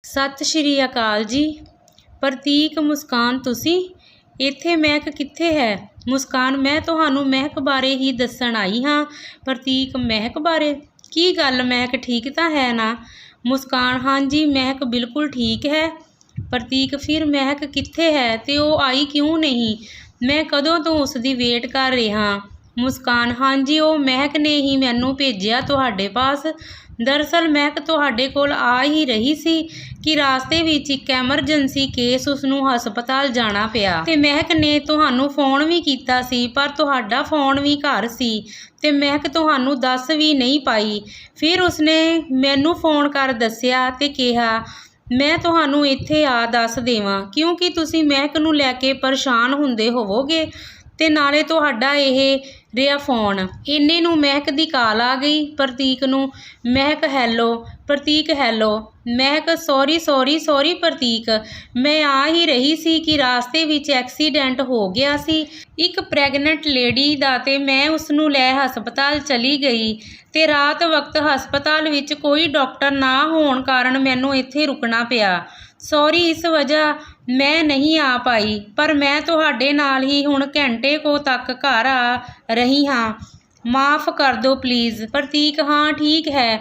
ਸਤਿ ਸ਼੍ਰੀ ਅਕਾਲ ਜੀ। ਪ੍ਰਤੀਕ, ਮੁਸਕਾਨ ਤੁਸੀਂ ਇੱਥੇ? ਮਹਿਕ ਕਿੱਥੇ ਹੈ? ਮੁਸਕਾਨ, ਮੈਂ ਤੁਹਾਨੂੰ ਮਹਿਕ ਬਾਰੇ ਹੀ ਦੱਸਣ ਆਈ ਹਾਂ। ਪ੍ਰਤੀਕ, ਮਹਿਕ ਬਾਰੇ? ਕੀ ਗੱਲ, ਮਹਿਕ ਠੀਕ ਤਾਂ ਹੈ ਨਾ? ਮੁਸਕਾਨ, ਹਾਂਜੀ ਮਹਿਕ ਬਿਲਕੁਲ ਠੀਕ ਹੈ। ਪ੍ਰਤੀਕ, ਫਿਰ ਮਹਿਕ ਕਿੱਥੇ ਹੈ ਤੇ ਉਹ ਆਈ ਕਿਉਂ ਨਹੀਂ? ਮੈਂ ਕਦੋਂ ਤੋਂ ਉਸ ਦੀ ਵੇਟ ਕਰ ਰਿਹਾ। ਮੁਸਕਾਨ, ਹਾਂਜੀ ਉਹ ਮਹਿਕ ਨੇ ਹੀ ਮੈਨੂੰ ਭੇਜਿਆ ਤੁਹਾਡੇ ਪਾਸ। ਦਰਅਸਲ ਮਹਿਕ ਤੁਹਾਡੇ ਕੋਲ ਆ ਹੀ ਰਹੀ ਸੀ ਕਿ ਰਾਸਤੇ ਵਿੱਚ ਇੱਕ ਐਮਰਜੈਂਸੀ ਕੇਸ ਉਸਨੂੰ ਹਸਪਤਾਲ ਜਾਣਾ ਪਿਆ ਤੇ ਮਹਿਕ ਨੇ ਤੁਹਾਨੂੰ ਫੋਨ ਵੀ ਕੀਤਾ ਸੀ, ਪਰ ਤੁਹਾਡਾ ਫੋਨ ਵੀ ਘਰ ਸੀ ਤੇ ਮਹਿਕ ਤੁਹਾਨੂੰ ਦੱਸ ਵੀ ਨਹੀਂ ਪਾਈ। ਫਿਰ ਉਸਨੇ ਮੈਨੂੰ ਫੋਨ ਕਰ ਦੱਸਿਆ ਤੇ ਕਿਹਾ ਮੈਂ ਤੁਹਾਨੂੰ ਇੱਥੇ ਆ ਦੱਸ ਦੇਵਾਂ, ਕਿਉਂਕਿ ਤੁਸੀਂ ਮਹਿਕ ਨੂੰ ਲੈ ਕੇ ਪਰੇਸ਼ਾਨ ਹੁੰਦੇ ਹੋਵੋਗੇ ਤੇ ਨਾਲੇ ਤੁਹਾਡਾ ਇਹ ਰਿਹਾ ਫੋਨ। ਇੰਨੇ ਨੂੰ ਮਹਿਕ ਦੀ ਕਾਲ ਆ ਗਈ ਪ੍ਰਤੀਕ ਨੂੰ। ਮਹਿਕ, ਹੈਲੋ। ਪ੍ਰਤੀਕ, ਹੈਲੋ। ਮਹਿਕ, ਸੌਰੀ ਪ੍ਰਤੀਕ, ਮੈਂ ਆ ਹੀ ਰਹੀ ਸੀ ਕਿ ਰਾਸਤੇ ਵਿੱਚ ਐਕਸੀਡੈਂਟ ਹੋ ਗਿਆ ਸੀ ਇੱਕ ਪ੍ਰੈਗਨੈਂਟ ਲੇਡੀ ਦਾ ਤੇ ਮੈਂ ਉਸਨੂੰ ਲੈ ਹਸਪਤਾਲ ਚਲੀ ਗਈ ਤੇ ਰਾਤ ਵਕਤ ਹਸਪਤਾਲ ਵਿੱਚ ਕੋਈ ਡਾਕਟਰ ਨਾ ਹੋਣ ਕਾਰਨ ਮੈਨੂੰ ਇੱਥੇ ਰੁਕਣਾ ਪਿਆ। ਸੌਰੀ, ਇਸ ਵਜ੍ਹਾ ਮੈਂ ਨਹੀਂ ਆ ਪਾਈ, ਪਰ ਮੈਂ ਤੁਹਾਡੇ ਨਾਲ ਹੀ ਹੁਣ ਘੰਟੇ ਕੁ ਤੱਕ ਘਰ ਆ ਰਹੀ ਹਾਂ। ਮਾफ़ ਕਰ ਦਿਓ ਪਲੀਜ਼। ਪ੍ਰਤੀਕ, ਹਾਂ ਠੀਕ ਹੈ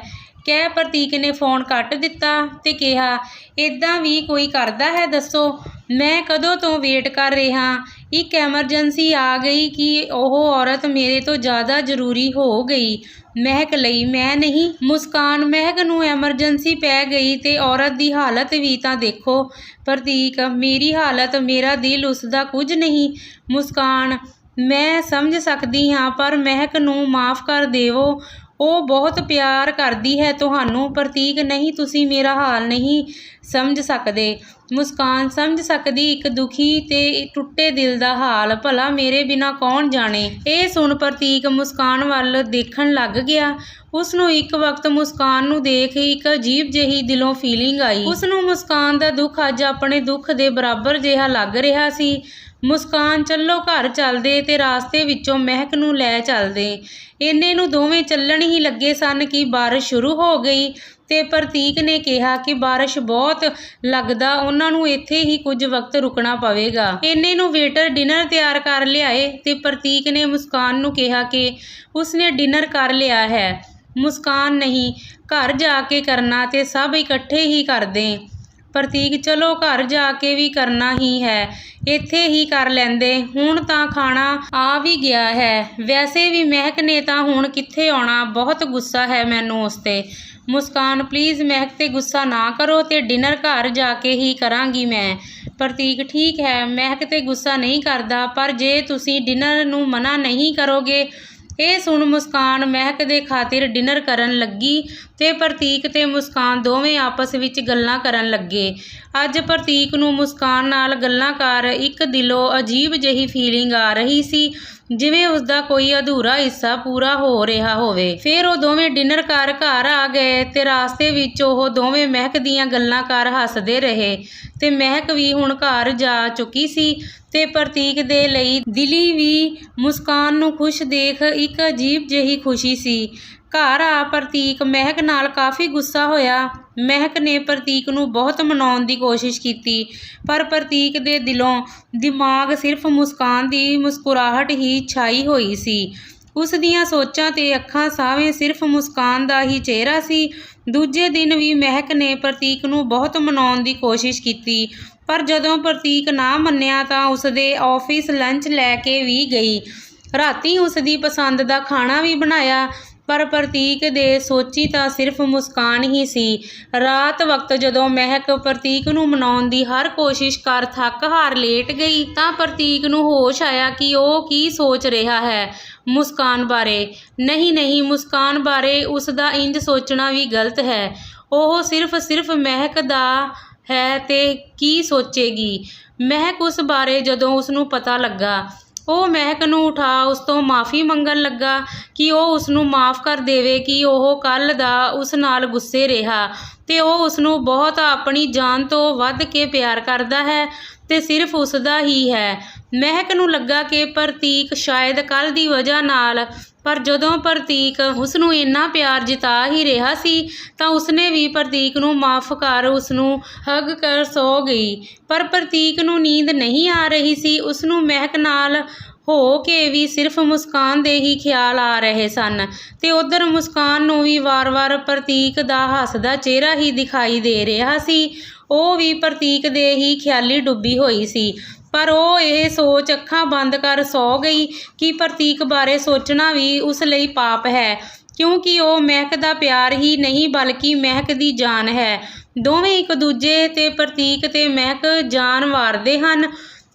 ਕਹਿ ਪ੍ਰਤੀਕ ਨੇ ਫੋਨ ਕੱਟ ਦਿੱਤਾ ਤੇ ਕਿਹਾ ਇੱਦਾਂ ਵੀ ਕੋਈ ਕਰਦਾ ਹੈ ਦੱਸੋ? ਮੈਂ ਕਦੋਂ ਤੋਂ ਵੇਟ ਕਰ ਰਿਹਾ। ਇੱਕ ਐਮਰਜੈਂਸੀ ਆ ਗਈ ਕਿ ਉਹ ਔਰਤ ਮੇਰੇ ਤੋਂ ਜ਼ਿਆਦਾ ਜ਼ਰੂਰੀ ਹੋ ਗਈ ਮਹਿਕ ਲਈ, ਮੈਂ ਨਹੀਂ। ਮੁਸਕਾਨ, ਮਹਿਕ ਨੂੰ ਐਮਰਜੈਂਸੀ ਪੈ ਗਈ ਤੇ ਔਰਤ ਦੀ ਹਾਲਤ ਵੀ ਤਾਂ ਦੇਖੋ। ਪ੍ਰਤੀਕ, ਮੇਰੀ ਹਾਲਤ, ਮੇਰਾ ਦਿਲ ਉਸਦਾ ਕੁਝ ਨਹੀਂ। ਮੁਸਕਾਨ, ਮੈਂ ਸਮਝ ਸਕਦੀ ਹਾਂ, ਪਰ ਮਹਿਕ ਨੂੰ ਮਾफ़ ਕਰ ਦੇਵੋ, ਉਹ ਬਹੁਤ ਪਿਆਰ ਕਰਦੀ ਹੈ ਤੁਹਾਨੂੰ। ਪ੍ਰਤੀਕ, ਨਹੀਂ ਤੁਸੀਂ ਮੇਰਾ ਹਾਲ ਨਹੀਂ ਸਮਝ ਸਕਦੇ। ਮੁਸਕਾਨ, ਸਮਝ ਸਕਦੀ ਇੱਕ ਦੁਖੀ ਤੇ ਟੁੱਟੇ ਦਿਲ ਦਾ ਹਾਲ, ਭਲਾ ਮੇਰੇ ਬਿਨਾਂ ਕੌਣ ਜਾਣੇ। ਇਹ ਸੁਣ ਪ੍ਰਤੀਕ ਮੁਸਕਾਨ ਵੱਲ ਦੇਖਣ ਲੱਗ ਗਿਆ। ਉਸਨੂੰ ਇੱਕ ਵਕਤ ਮੁਸਕਾਨ ਨੂੰ ਦੇਖ ਇੱਕ ਅਜੀਬ ਜਿਹੀ ਦਿਲੋਂ ਫੀਲਿੰਗ ਆਈ। ਉਸਨੂੰ ਮੁਸਕਾਨ ਦਾ ਦੁੱਖ ਅੱਜ ਆਪਣੇ ਦੁੱਖ ਦੇ ਬਰਾਬਰ ਜਿਹਾ ਲੱਗ ਰਿਹਾ ਸੀ। ਮੁਸਕਾਨ, ਚੱਲੋ ਘਰ ਚੱਲਦੇ ਤੇ ਰਾਸਤੇ ਵਿੱਚੋਂ ਮਹਿਕ ਨੂੰ ਲੈ ਚੱਲਦੇ। ਇੰਨੇ ਨੂੰ ਦੋਵੇਂ ਚੱਲਣ ਹੀ ਲੱਗੇ ਸਨ ਕਿ ਬਾਰਿਸ਼ ਸ਼ੁਰੂ ਹੋ ਗਈ ਤੇ ਪ੍ਰਤੀਕ ਨੇ ਕਿਹਾ ਕਿ ਬਾਰਿਸ਼ ਬਹੁਤ ਲੱਗਦਾ ਉਹਨਾਂ ਨੂੰ ਇੱਥੇ ਹੀ ਕੁਝ ਵਕਤ ਰੁਕਣਾ ਪਵੇਗਾ। ਇੰਨੇ ਨੂੰ ਵੇਟਰ ਡਿਨਰ ਤਿਆਰ ਕਰ ਲਿਆਏ ਤੇ ਪ੍ਰਤੀਕ ਨੇ ਮੁਸਕਾਨ ਨੂੰ ਕਿਹਾ ਕਿ ਉਸਨੇ ਡਿਨਰ ਕਰ ਲਿਆ ਹੈ। ਮੁਸਕਾਨ, ਨਹੀਂ, ਘਰ ਜਾ ਕੇ ਕਰਨਾ ਤੇ ਸਭ ਇਕੱਠੇ ਹੀ ਕਰਦੇ। ਪ੍ਰਤੀਕ, ਚਲੋ ਘਰ ਜਾ ਕੇ ਵੀ ਕਰਨਾ ਹੀ ਹੈ, ਇੱਥੇ ਹੀ ਕਰ ਲੈਂਦੇ, ਹੁਣ ਤਾਂ ਖਾਣਾ ਆ ਵੀ ਗਿਆ ਹੈ। ਵੈਸੇ ਵੀ ਮਹਿਕ ਨੇ ਤਾਂ ਹੁਣ ਕਿੱਥੇ ਆਉਣਾ, ਬਹੁਤ ਗੁੱਸਾ ਹੈ ਮੈਨੂੰ ਉਸ 'ਤੇ। ਮੁਸਕਾਨ, ਪਲੀਜ਼ ਮਹਿਕ 'ਤੇ ਗੁੱਸਾ ਨਾ ਕਰੋ ਤੇ ਡਿਨਰ ਘਰ ਜਾ ਕੇ ਹੀ ਕਰਾਂਗੀ ਮੈਂ। ਪ੍ਰਤੀਕ, ਠੀਕ ਹੈ ਮਹਿਕ 'ਤੇ ਗੁੱਸਾ ਨਹੀਂ ਕਰਦਾ, ਪਰ ਜੇ ਤੁਸੀਂ ਡਿਨਰ ਨੂੰ ਮਨਾ ਨਹੀਂ ਕਰੋਗੇ। ਇਹ ਸੁਣ ਮੁਸਕਾਨ ਮਹਿਕ ਦੇ ਖਾਤਰ ਡਿਨਰ ਕਰਨ ਲੱਗੀ ਤੇ ਪ੍ਰਤੀਕ ਤੇ ਮੁਸਕਾਨ ਦੋਵੇਂ ਆਪਸ ਵਿੱਚ ਗੱਲਾਂ ਕਰਨ ਲੱਗੇ। ਅੱਜ ਪ੍ਰਤੀਕ ਨੂੰ ਮੁਸਕਾਨ ਨਾਲ ਗੱਲਾਂ ਕਰ ਇੱਕ ਦਿਲੋਂ ਅਜੀਬ ਜਿਹੀ ਫੀਲਿੰਗ ਆ ਰਹੀ ਸੀ, ਜਿਵੇਂ ਉਸਦਾ ਕੋਈ ਅਧੂਰਾ ਹਿੱਸਾ ਪੂਰਾ ਹੋ ਰਿਹਾ ਹੋਵੇ। ਫਿਰ ਉਹ ਦੋਵੇਂ ਡਿਨਰ ਕਰ ਘਰ ਆ ਗਏ ਤੇ ਰਾਸਤੇ ਵਿੱਚ ਉਹ ਦੋਵੇਂ ਮਹਿਕ ਦੀਆਂ ਗੱਲਾਂ ਕਰ ਹੱਸਦੇ ਰਹੇ ਤੇ ਮਹਿਕ ਵੀ ਹੁਣ ਘਰ ਜਾ ਚੁੱਕੀ ਸੀ ਤੇ ਪ੍ਰਤੀਕ ਦੇ ਲਈ ਦਿਲੀ ਵੀ ਮੁਸਕਾਨ ਨੂੰ ਖੁਸ਼ ਦੇਖ ਇੱਕ ਅਜੀਬ ਜਿਹੀ ਖੁਸ਼ੀ ਸੀ। ਘਰ ਆ ਪ੍ਰਤੀਕ ਮਹਿਕ ਨਾਲ ਕਾਫੀ ਗੁੱਸਾ ਹੋਇਆ। ਮਹਿਕ ਨੇ ਪ੍ਰਤੀਕ ਨੂੰ ਬਹੁਤ ਮਨਾਉਣ ਦੀ ਕੋਸ਼ਿਸ਼ ਕੀਤੀ, ਪਰ ਪ੍ਰਤੀਕ ਦੇ ਦਿਲੋਂ ਦਿਮਾਗ ਸਿਰਫ ਮੁਸਕਾਨ ਦੀ ਮੁਸਕਰਾਹਟ ਹੀ ਛਾਈ ਹੋਈ ਸੀ। ਉਸ ਦੀਆਂ ਸੋਚਾਂ ਤੇ ਅੱਖਾਂ ਸਾਹਵੇਂ ਸਿਰਫ ਮੁਸਕਾਨ ਦਾ ਹੀ ਚਿਹਰਾ ਸੀ। ਦੂਜੇ ਦਿਨ ਵੀ ਮਹਿਕ ਨੇ ਪ੍ਰਤੀਕ ਨੂੰ ਬਹੁਤ ਮਨਾਉਣ ਦੀ ਕੋਸ਼ਿਸ਼ ਕੀਤੀ, ਪਰ ਜਦੋਂ ਪ੍ਰਤੀਕ ਨਾ ਮੰਨਿਆ ਤਾਂ ਉਸਦੇ ਆਫਿਸ ਲੰਚ ਲੈ ਕੇ ਵੀ ਗਈ। ਰਾਤੀ ਉਸਦੀ ਪਸੰਦ ਦਾ ਖਾਣਾ ਵੀ ਬਣਾਇਆ, ਪਰ ਪ੍ਰਤੀਕ ਦੇ ਸੋਚੀ ਤਾਂ ਸਿਰਫ ਮੁਸਕਾਨ ਹੀ ਸੀ। ਰਾਤ ਵਕਤ ਜਦੋਂ ਮਹਿਕ ਪ੍ਰਤੀਕ ਨੂੰ ਮਨਾਉਣ ਦੀ ਹਰ ਕੋਸ਼ਿਸ਼ ਕਰ ਥੱਕ ਹਾਰ ਲੇਟ ਗਈ ਤਾਂ ਪ੍ਰਤੀਕ ਨੂੰ ਹੋਸ਼ ਆਇਆ ਕਿ ਉਹ ਕੀ ਸੋਚ ਰਿਹਾ ਹੈ ਮੁਸਕਾਨ ਬਾਰੇ। ਨਹੀਂ, ਮੁਸਕਾਨ ਬਾਰੇ ਉਸਦਾ ਇੰਜ ਸੋਚਣਾ ਵੀ ਗਲਤ ਹੈ। ਉਹ ਸਿਰਫ ਮਹਿਕ ਦਾ ਹੈ ਤੇ ਕੀ ਸੋਚੇਗੀ ਮਹਿਕ ਉਸ ਬਾਰੇ। ਜਦੋਂ ਉਸਨੂੰ ਪਤਾ ਲੱਗਾ, ਉਹ ਮਹਿਕ ਨੂੰ ਉਠਾ ਉਸ ਤੋਂ ਮਾफ़ੀ ਮੰਗਣ ਲੱਗਾ ਕਿ ਉਹ ਉਸਨੂੰ ਮਾफ़ ਕਰ ਦੇਵੇ ਕਿ ਉਹ ਕੱਲ੍ਹ ਦਾ ਉਸ ਨਾਲ ਗੁੱਸੇ ਰਿਹਾ ਤੇ ਉਹ ਉਸਨੂੰ ਬਹੁਤ ਆਪਣੀ ਜਾਨ ਤੋਂ ਵੱਧ ਕੇ ਪਿਆਰ ਕਰਦਾ ਹੈ ਤੇ ਸਿਰਫ ਉਸਦਾ ਹੀ ਹੈ। ਮਹਿਕ ਨੂੰ ਲੱਗਾ ਕਿ ਪ੍ਰਤੀਕ ਸ਼ਾਇਦ ਕੱਲ੍ਹ ਦੀ ਵਜ੍ਹਾ ਨਾਲ, ਪਰ ਜਦੋਂ ਪ੍ਰਤੀਕ ਉਸਨੂੰ ਇੰਨਾ ਪਿਆਰ ਜਤਾ ਹੀ ਰਿਹਾ ਸੀ ਤਾਂ ਉਸਨੇ ਵੀ ਪ੍ਰਤੀਕ ਨੂੰ ਮਾਫ਼ ਕਰ ਉਸਨੂੰ ਹੱਗ ਕਰ ਸੌ ਗਈ। ਪਰ ਪ੍ਰਤੀਕ ਨੂੰ ਨੀਂਦ ਨਹੀਂ ਆ ਰਹੀ ਸੀ। ਉਸਨੂੰ ਮਹਿਕ ਨਾਲ ਹੋ ਕੇ ਵੀ ਸਿਰਫ ਮੁਸਕਾਨ ਦੇ ਹੀ ਖਿਆਲ ਆ ਰਹੇ ਸਨ ਤੇ ਉੱਧਰ ਮੁਸਕਾਨ ਨੂੰ ਵੀ ਵਾਰ-ਵਾਰ ਪ੍ਰਤੀਕ ਦਾ ਹੱਸਦਾ ਚਿਹਰਾ ਹੀ ਦਿਖਾਈ ਦੇ ਰਿਹਾ ਸੀ। ਉਹ ਵੀ ਪ੍ਰਤੀਕ ਦੇ ਹੀ ਖਿਆਲੀ ਡੁੱਬੀ ਹੋਈ ਸੀ, ਪਰ ਉਹ ਇਹ ਸੋਚ ਅੱਖਾਂ ਬੰਦ ਕਰ ਸੌ ਗਈ ਕਿ ਪ੍ਰਤੀਕ ਬਾਰੇ ਸੋਚਣਾ ਵੀ ਉਸ ਲਈ ਪਾਪ ਹੈ, ਕਿਉਂਕਿ ਉਹ ਮਹਿਕ ਦਾ ਪਿਆਰ ਹੀ ਨਹੀਂ ਬਲਕਿ ਮਹਿਕ ਦੀ ਜਾਨ ਹੈ। ਦੋਵੇਂ ਇੱਕ ਦੂਜੇ ਤੇ ਪ੍ਰਤੀਕ ਤੇ ਮਹਿਕ ਜਾਨ ਵਾਰਦੇ ਹਨ।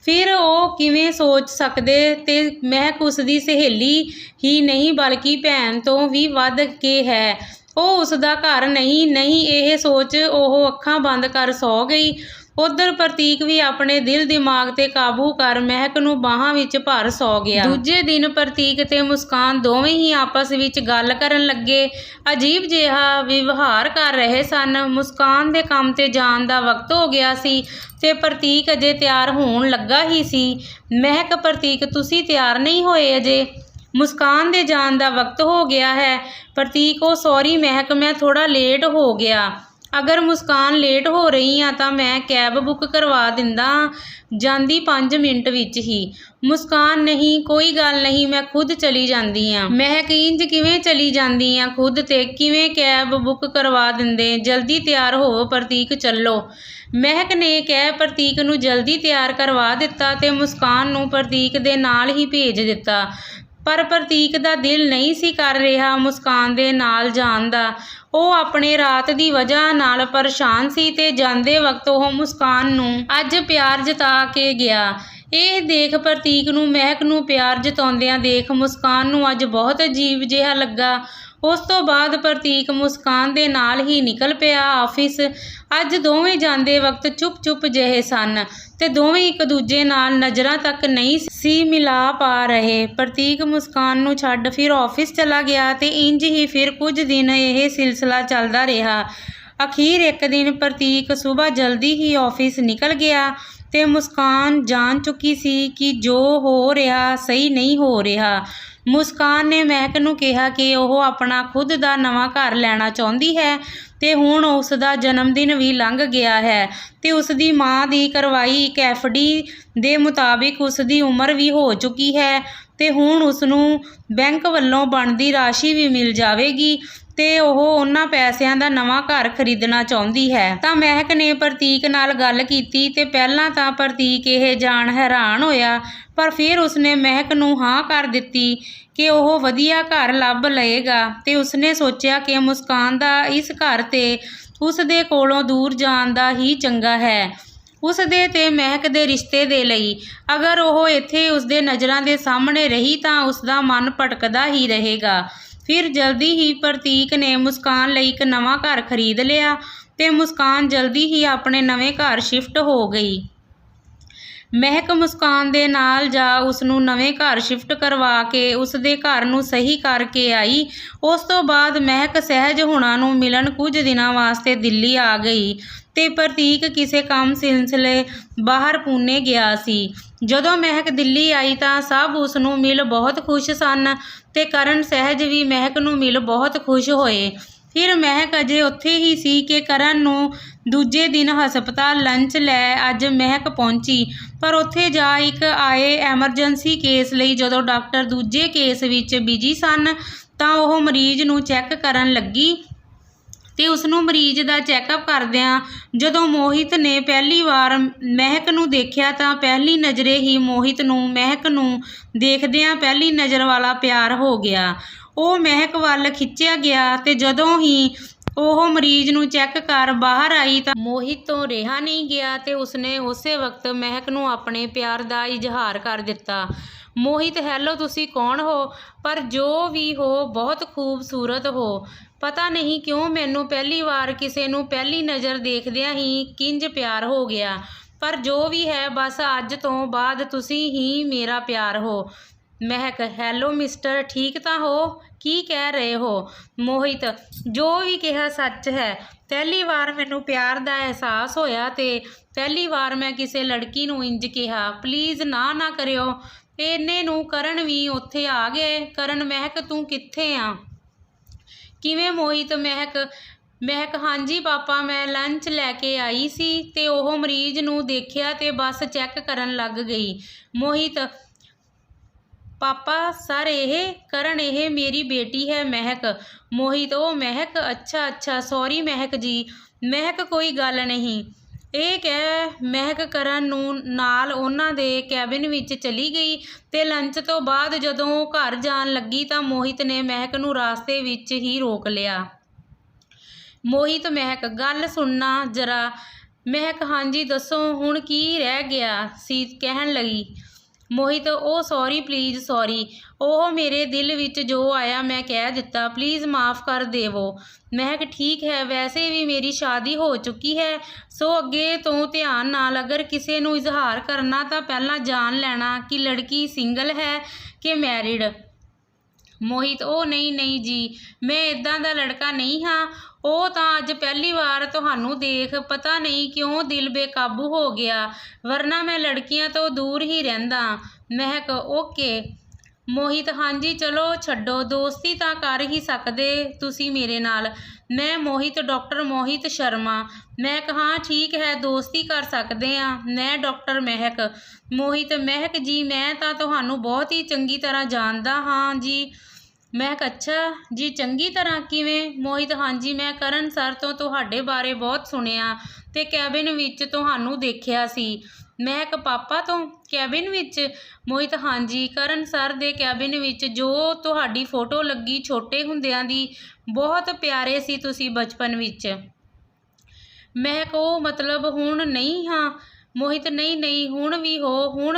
ਫਿਰ ਉਹ ਕਿਵੇਂ ਸੋਚ ਸਕਦੇ ਤੇ ਮਹਿਕ ਉਸਦੀ ਸਹੇਲੀ ਹੀ ਨਹੀਂ ਬਲਕਿ ਭੈਣ ਤੋਂ ਵੀ ਵੱਧ ਕੇ ਹੈ। ਉਹ ਉਸਦਾ ਘਰ ਨਹੀਂ ਇਹ ਸੋਚ ਉਹ ਅੱਖਾਂ ਬੰਦ ਕਰ ਸੌ ਗਈ। ਉੱਧਰ ਪ੍ਰਤੀਕ ਵੀ ਆਪਣੇ ਦਿਲ ਦਿਮਾਗ ਤੇ ਕਾਬੂ ਕਰ ਮਹਿਕ ਨੂੰ ਬਾਹਾਂ ਵਿੱਚ ਭਰ ਸੌ ਗਿਆ। ਦੂਜੇ ਦਿਨ ਪ੍ਰਤੀਕ ਤੇ ਮੁਸਕਾਨ ਦੋਵੇਂ ਹੀ ਆਪਸ ਵਿੱਚ ਗੱਲ ਕਰਨ ਲੱਗੇ। ਅਜੀਬ ਜਿਹਾ ਵਿਵਹਾਰ ਕਰ ਰਹੇ ਸਨ। ਮੁਸਕਾਨ ਦੇ ਕੰਮ ਤੇ ਜਾਣ ਦਾ ਵਕਤ ਹੋ ਗਿਆ ਸੀ ਤੇ ਪ੍ਰਤੀਕ ਅਜੇ ਤਿਆਰ ਹੋਣ ਲੱਗਾ ਹੀ ਸੀ। ਮਹਿਕ, ਪ੍ਰਤੀਕ ਤੁਸੀਂ ਤਿਆਰ ਨਹੀਂ ਹੋਏ ਅਜੇ? ਮੁਸਕਾਨ ਦੇ ਜਾਣ ਦਾ ਵਕਤ ਹੋ ਗਿਆ ਹੈ। ਪ੍ਰਤੀਕ, ਉਹ ਸੌਰੀ ਮਹਿਕ, ਮੈਂ ਥੋੜਾ ਲੇਟ ਹੋ ਗਿਆ। ਅਗਰ ਮੁਸਕਾਨ ਲੇਟ ਹੋ ਰਹੀ ਆ ਤਾਂ ਮੈਂ ਕੈਬ ਬੁੱਕ ਕਰਵਾ ਦਿੰਦਾ ਜਾਂਦੀ 5 ਮਿੰਟ ਵਿੱਚ ਹੀ। ਮੁਸਕਾਨ, ਨਹੀਂ ਕੋਈ ਗੱਲ ਨਹੀਂ, ਮੈਂ ਖੁਦ ਚਲੀ ਜਾਂਦੀ ਆ। ਮਹਿਕ, ਇੰਜ ਕਿਵੇਂ ਚਲੀ ਜਾਂਦੀ ਆ ਖੁਦ, ਤੇ ਕਿਵੇਂ ਕੈਬ ਬੁੱਕ ਕਰਵਾ ਦਿੰਦੇ? ਜਲਦੀ ਤਿਆਰ ਹੋਵੋ ਪ੍ਰਤੀਕ, ਚੱਲੋ। ਮਹਿਕ ਨੇ ਕਹਿ ਪ੍ਰਤੀਕ ਨੂੰ ਜਲਦੀ ਤਿਆਰ ਕਰਵਾ ਦਿੱਤਾ ਤੇ ਮੁਸਕਾਨ ਨੂੰ ਪ੍ਰਤੀਕ ਦੇ ਨਾਲ ਹੀ ਭੇਜ ਦਿੱਤਾ। ਪਰ ਪ੍ਰਤੀਕ ਦਾ ਦਿਲ ਨਹੀਂ ਸੀ ਕਰ ਰਿਹਾ ਮੁਸਕਾਨ ਦੇ ਨਾਲ ਜਾਣ ਦਾ। ਉਹ ਆਪਣੇ ਰਾਤ ਦੀ ਵਜ੍ਹਾ ਨਾਲ ਪਰੇਸ਼ਾਨ ਸੀ ਤੇ ਜਾਂਦੇ ਵਕਤ ਉਹ ਮੁਸਕਾਨ ਨੂੰ ਅੱਜ ਪਿਆਰ ਜਤਾ ਕੇ ਗਿਆ। ਇਹ ਦੇਖ ਪ੍ਰਤੀਕ ਨੂੰ ਮਹਿਕ ਨੂੰ ਪਿਆਰ ਜਤਾਉਂਦਿਆਂ ਦੇਖ ਮੁਸਕਾਨ ਨੂੰ ਅੱਜ ਬਹੁਤ ਅਜੀਬ ਜਿਹਾ ਲੱਗਾ। ਉਸ ਤੋਂ ਬਾਅਦ ਪ੍ਰਤੀਕ ਮੁਸਕਾਨ ਦੇ ਨਾਲ ਹੀ ਨਿਕਲ ਪਿਆ ਆਫਿਸ। ਅੱਜ ਦੋਵੇਂ ਜਾਂਦੇ ਵਕਤ ਚੁੱਪ ਜਿਹੇ ਸਨ ਤੇ ਦੋਵੇਂ ਇੱਕ ਦੂਜੇ ਨਾਲ ਨਜ਼ਰਾਂ ਤੱਕ ਨਹੀਂ ਸੀ ਮਿਲਾ ਪਾ ਰਹੇ। ਪ੍ਰਤੀਕ ਮੁਸਕਾਨ ਨੂੰ ਛੱਡ ਫਿਰ ਆਫਿਸ ਚਲਾ ਗਿਆ ਤੇ ਇੰਜ ਹੀ ਫਿਰ ਕੁਝ ਦਿਨ ਇਹ ਸਿਲਸਿਲਾ ਚੱਲਦਾ ਰਿਹਾ। ਅਖੀਰ ਇੱਕ ਦਿਨ ਪ੍ਰਤੀਕ ਸੁਬਾਹ ਜਲਦੀ ਹੀ ਆਫਿਸ ਨਿਕਲ ਗਿਆ ਤੇ ਮੁਸਕਾਨ ਜਾਣ ਚੁੱਕੀ ਸੀ ਕਿ ਜੋ ਹੋ ਰਿਹਾ ਸਹੀ ਨਹੀਂ ਹੋ ਰਿਹਾ। ਮੁਸਕਾਨ ਨੇ ਮਹਿਕ ਨੂੰ ਕਿਹਾ ਕਿ ਉਹ ਆਪਣਾ ਖੁਦ ਦਾ ਨਵਾਂ ਘਰ ਲੈਣਾ ਚਾਹੁੰਦੀ ਹੈ ਤੇ ਹੁਣ ਉਸ ਦਾ ਜਨਮ ਦਿਨ ਵੀ ਲੰਘ ਗਿਆ ਹੈ ਤੇ ਉਸ ਦੀ ਮਾਂ ਦੀ ਕਰਵਾਈ ਇੱਕ FD ਦੇ ਮੁਤਾਬਿਕ ਉਸ ਦੀ ਉਮਰ ਵੀ ਹੋ ਚੁੱਕੀ ਹੈ ਤੇ ਹੁਣ ਉਸ ਨੂੰ ਬੈਂਕ ਵੱਲੋਂ ਬਣਦੀ ਰਾਸ਼ੀ ਵੀ ਮਿਲ ਜਾਵੇਗੀ ਤੇ ਉਹ ਉਹਨਾਂ ਪੈਸਿਆਂ ਦਾ ਨਵਾਂ ਘਰ ਖਰੀਦਣਾ ਚਾਹੁੰਦੀ ਹੈ। ਤਾਂ ਮਹਿਕ ਨੇ ਪ੍ਰਤੀਕ ਨਾਲ ਗੱਲ ਕੀਤੀ ਤੇ ਪਹਿਲਾਂ ਤਾਂ ਪ੍ਰਤੀਕ ਇਹ ਜਾਣ ਹੈਰਾਨ ਹੋਇਆ, ਪਰ ਫਿਰ ਉਸਨੇ ਮਹਿਕ ਨੂੰ ਹਾਂ ਕਰ ਦਿੱਤੀ ਕਿ ਉਹ ਵਧੀਆ ਘਰ ਲੱਭ ਲਏਗਾ ਤੇ ਉਸਨੇ ਸੋਚਿਆ ਕਿ ਮੁਸਕਾਨ ਦਾ ਇਸ ਘਰ ਤੇ ਉਸ ਦੇ ਕੋਲੋਂ ਦੂਰ ਜਾਣ ਦਾ ਹੀ ਚੰਗਾ ਹੈ, ਉਸ ਦੇ ਤੇ ਮਹਿਕ ਦੇ ਰਿਸ਼ਤੇ ਦੇ ਲਈ। ਅਗਰ ਉਹ ਇੱਥੇ ਉਸਦੇ ਨਜ਼ਰਾਂ ਦੇ ਸਾਹਮਣੇ ਰਹੀ ਤਾਂ ਉਸਦਾ ਮਨ ਭਟਕਦਾ ਹੀ ਰਹੇਗਾ। ਫਿਰ ਜਲਦੀ ਹੀ ਪ੍ਰਤੀਕ ਨੇ ਮੁਸਕਾਨ ਲਈ ਇੱਕ ਨਵਾਂ ਘਰ ਖਰੀਦ ਲਿਆ ਤੇ ਮੁਸਕਾਨ ਜਲਦੀ ਹੀ ਆਪਣੇ ਨਵੇਂ ਘਰ ਸ਼ਿਫਟ ਹੋ ਗਈ। ਮਹਿਕ ਮੁਸਕਾਨ ਦੇ ਨਾਲ ਜਾ ਉਸ ਨੂੰ ਨਵੇਂ ਘਰ ਸ਼ਿਫਟ ਕਰਵਾ ਕੇ ਉਸ ਦੇ ਘਰ ਨੂੰ ਸਹੀ ਕਰਕੇ ਆਈ। ਉਸ ਤੋਂ ਬਾਅਦ ਮਹਿਕ ਸਹਿਜ ਹੁਣਾਂ ਨੂੰ ਮਿਲਣ ਕੁਝ ਦਿਨਾਂ ਵਾਸਤੇ ਦਿੱਲੀ ਆ ਗਈ ਤੇ ਪ੍ਰਤੀਕ ਕਿਸੇ ਕੰਮ ਸਿਲਸਿਲੇ ਬਾਹਰ ਪੂਨੇ ਗਿਆ ਸੀ। ਜਦੋਂ ਮਹਿਕ ਦਿੱਲੀ ਆਈ ਤਾਂ ਸਭ ਉਸ ਨੂੰ ਮਿਲ ਬਹੁਤ ਖੁਸ਼ ਸਨ ਤੇ ਕਰਨ ਸਹਿਜ ਵੀ ਮਹਿਕ ਨੂੰ ਮਿਲ ਬਹੁਤ ਖੁਸ਼ ਹੋਏ। ਫਿਰ ਮਹਿਕ ਅਜੇ ਉੱਥੇ ਹੀ ਸੀ ਕਿ ਕਰਨ ਨੂੰ ਦੂਜੇ ਦਿਨ ਹਸਪਤਾਲ ਲੰਚ ਲੈ ਅੱਜ ਮਹਿਕ ਪਹੁੰਚੀ। ਪਰ ਉੱਥੇ ਜਾ ਇੱਕ ਆਏ ਐਮਰਜੈਂਸੀ ਕੇਸ ਲਈ ਜਦੋਂ ਡਾਕਟਰ ਦੂਜੇ ਕੇਸ ਵਿੱਚ ਬਿਜੀ ਸਨ ਤਾਂ ਉਹ ਮਰੀਜ਼ ਨੂੰ ਚੈੱਕ ਕਰਨ ਲੱਗੀ ਤੇ ਉਸਨੂੰ ਮਰੀਜ਼ ਦਾ ਚੈੱਕਅਪ ਕਰਦਿਆਂ ਜਦੋਂ ਮੋਹਿਤ ਨੇ ਪਹਿਲੀ ਵਾਰ ਮਹਿਕ ਨੂੰ ਦੇਖਿਆ ਤਾਂ ਪਹਿਲੀ ਨਜ਼ਰੇ ਹੀ ਮੋਹਿਤ ਨੂੰ ਮਹਿਕ ਨੂੰ ਦੇਖਦਿਆਂ ਪਹਿਲੀ ਨਜ਼ਰ ਵਾਲਾ ਪਿਆਰ ਹੋ ਗਿਆ। ਉਹ ਮਹਿਕ ਵੱਲ ਖਿੱਚਿਆ ਗਿਆ ਤੇ ਜਦੋਂ ਹੀ ਉਹ ਮਰੀਜ਼ ਨੂੰ ਚੈੱਕ ਕਰ ਬਾਹਰ ਆਈ ਤਾਂ ਮੋਹਿਤ ਤੋਂ ਰਿਹਾ ਨਹੀਂ ਗਿਆ ਤੇ ਉਸਨੇ ਉਸੇ ਵਕਤ ਮਹਿਕ ਨੂੰ ਆਪਣੇ ਪਿਆਰ ਦਾ ਇਜ਼ਹਾਰ ਕਰ ਦਿੱਤਾ। ਮੋਹਿਤ, ਹੈਲੋ, ਤੁਸੀਂ ਕੌਣ ਹੋ? ਪਰ ਜੋ ਵੀ ਹੋ ਬਹੁਤ ਖੂਬਸੂਰਤ ਹੋ। ਪਤਾ ਨਹੀਂ ਕਿਉਂ ਮੈਨੂੰ ਪਹਿਲੀ ਵਾਰ ਕਿਸੇ ਨੂੰ ਪਹਿਲੀ ਨਜ਼ਰ ਦੇਖਦਿਆਂ ਹੀ ਕਿੰਜ ਪਿਆਰ ਹੋ ਗਿਆ। ਪਰ ਜੋ ਵੀ ਹੈ ਬਸ ਅੱਜ ਤੋਂ ਬਾਅਦ ਤੁਸੀਂ ਹੀ ਮੇਰਾ ਪਿਆਰ ਹੋ। ਮਹਿਕ, ਹੈਲੋ ਮਿਸਟਰ, ਠੀਕ ਤਾਂ ਹੋ? ਕੀ ਕਹਿ ਰਹੇ ਹੋ? ਮੋਹਿਤ, ਜੋ ਵੀ ਕਿਹਾ ਸੱਚ ਹੈ। ਪਹਿਲੀ ਵਾਰ ਮੈਨੂੰ ਪਿਆਰ ਦਾ ਅਹਿਸਾਸ ਹੋਇਆ ਤੇ ਪਹਿਲੀ ਵਾਰ ਮੈਂ ਕਿਸੇ ਲੜਕੀ ਨੂੰ ਇੰਜ ਕਿਹਾ। ਪਲੀਜ਼ ਨਾ ਕਰਿਓ। ਇੰਨੇ ਨੂੰ ਕਰਨ ਵੀ ਉੱਥੇ ਆ ਗਏ। ਕਰਨ, ਮਹਿਕ ਤੂੰ ਕਿੱਥੇ ਆ? ਕਿਵੇਂ ਮੋਹਿਤ? ਮਹਿਕ, ਹਾਂਜੀ ਪਾਪਾ, ਮੈਂ ਲੰਚ ਲੈ ਕੇ ਆਈ ਸੀ ਤੇ ਉਹ ਮਰੀਜ਼ ਨੂੰ ਦੇਖਿਆ ਤੇ ਬਸ ਚੈੱਕ ਕਰਨ ਲੱਗ ਗਈ। ਮੋਹਿਤ, ਪਾਪਾ ਸਰ, ਇਹ ਕਰਨ, ਇਹ ਮੇਰੀ ਬੇਟੀ ਹੈ ਮਹਿਕ। ਮੋਹਿਤ, ਉਹ ਮਹਿਕ, ਅੱਛਾ, ਸੌਰੀ ਮਹਿਕ ਜੀ। ਮਹਿਕ, ਕੋਈ ਗੱਲ ਨਹੀਂ। ਇਹ ਕਹਿ ਮਹਿਕ ਕਰਨ ਨੂੰ ਨਾਲ ਉਹਨਾਂ ਦੇ ਕੈਬਿਨ ਵਿੱਚ ਚਲੀ ਗਈ ਤੇ ਲੰਚ ਤੋਂ ਬਾਅਦ ਜਦੋਂ ਉਹ ਘਰ ਜਾਣ ਲੱਗੀ ਤਾਂ ਮੋਹਿਤ ਨੇ ਮਹਿਕ ਨੂੰ ਰਾਸਤੇ ਵਿੱਚ ਹੀ ਰੋਕ ਲਿਆ। ਮੋਹਿਤ, ਮਹਿਕ, ਗੱਲ ਸੁਣਨਾ ਜਰਾ। ਮਹਿਕ, ਹਾਂਜੀ ਦੱਸੋ, ਹੁਣ ਕੀ ਰਹਿ ਗਿਆ ਸੀ ਕਹਿਣ ਲਈ। ਮੋਹਿਤ, ਉਹ ਸੌਰੀ, ਪਲੀਜ਼ ਸੌਰੀ। ਉਹ ਮੇਰੇ ਦਿਲ ਵਿੱਚ ਜੋ ਆਇਆ ਮੈਂ ਕਹਿ ਦਿੱਤਾ। ਪਲੀਜ਼ ਮਾफ़ ਕਰ ਦੇਵੋ। ਮਹਿਕ, ਠੀਕ ਹੈ, ਵੈਸੇ ਵੀ ਮੇਰੀ ਸ਼ਾਦੀ ਹੋ ਚੁੱਕੀ ਹੈ, ਸੋ ਅੱਗੇ ਤੋਂ ਧਿਆਨ ਨਾਲ ਅਗਰ ਕਿਸੇ ਨੂੰ ਇਜ਼ਹਾਰ ਕਰਨਾ ਤਾਂ ਪਹਿਲਾਂ ਜਾਣ ਲੈਣਾ ਕਿ ਲੜਕੀ ਸਿੰਗਲ ਹੈ ਕਿ ਮੈਰਿਡ। ਮੋਹਿਤ, ਉਹ ਨਹੀਂ ਜੀ, ਮੈਂ ਇੱਦਾਂ ਦਾ ਲੜਕਾ ਨਹੀਂ ਹਾਂ। ਉਹ ਤਾਂ ਅੱਜ ਪਹਿਲੀ ਵਾਰ ਤੁਹਾਨੂੰ ਦੇਖ ਪਤਾ ਨਹੀਂ ਕਿਉਂ ਦਿਲ ਬੇਕਾਬੂ ਹੋ ਗਿਆ, ਵਰਨਾ ਮੈਂ ਲੜਕੀਆਂ ਤੋਂ ਦੂਰ ਹੀ ਰਹਿੰਦਾ। ਮਹਿਕ, ਓਕੇ। ਮੋਹਿਤ, ਹਾਂਜੀ ਚਲੋ ਛੱਡੋ, ਦੋਸਤੀ ਤਾਂ ਕਰ ਹੀ ਸਕਦੇ ਤੁਸੀਂ ਮੇਰੇ ਨਾਲ। ਮੈਂ ਮੋਹਿਤ, ਡਾਕਟਰ ਮੋਹਿਤ ਸ਼ਰਮਾ। ਮਹਿਕ, ਹਾਂ ਠੀਕ ਹੈ, ਦੋਸਤੀ ਕਰ ਸਕਦੇ ਹਾਂ। ਮੈਂ ਡਾਕਟਰ ਮਹਿਕ। ਮੋਹਿਤ, ਮਹਿਕ ਜੀ, ਮੈਂ ਤਾਂ ਤੁਹਾਨੂੰ ਬਹੁਤ ਹੀ ਚੰਗੀ ਤਰ੍ਹਾਂ ਜਾਣਦਾ ਹਾਂ ਜੀ। ਮਹਿਕ, ਅੱਛਾ ਜੀ, ਚੰਗੀ ਤਰ੍ਹਾਂ ਕਿਵੇਂ? ਮੋਹਿਤ, ਹਾਂਜੀ, ਮੈਂ ਕਰਨ ਸਰ ਤੋਂ ਤੁਹਾਡੇ ਬਾਰੇ ਬਹੁਤ ਸੁਣਿਆ ਤੇ ਕੈਬਿਨ ਵਿੱਚ ਤੁਹਾਨੂੰ ਦੇਖਿਆ ਸੀ। ਮਹਿਕ, ਪਾਪਾ ਤੋਂ ਕੈਬਿਨ ਵਿੱਚ? ਮੋਹਿਤ, ਹਾਂਜੀ, ਕਰਨ ਸਰ ਦੇ ਕੈਬਿਨ ਵਿੱਚ ਜੋ ਤੁਹਾਡੀ ਫੋਟੋ ਲੱਗੀ ਛੋਟੇ ਹੁੰਦਿਆਂ ਦੀ, ਬਹੁਤ ਪਿਆਰੇ ਸੀ ਤੁਸੀਂ ਬਚਪਨ ਵਿੱਚ। ਮਹਿਕ, ਉਹ ਮਤਲਬ ਹੁਣ ਨਹੀਂ ਹਾਂ? ਮੋਹਿਤ, ਨਹੀਂ, ਹੁਣ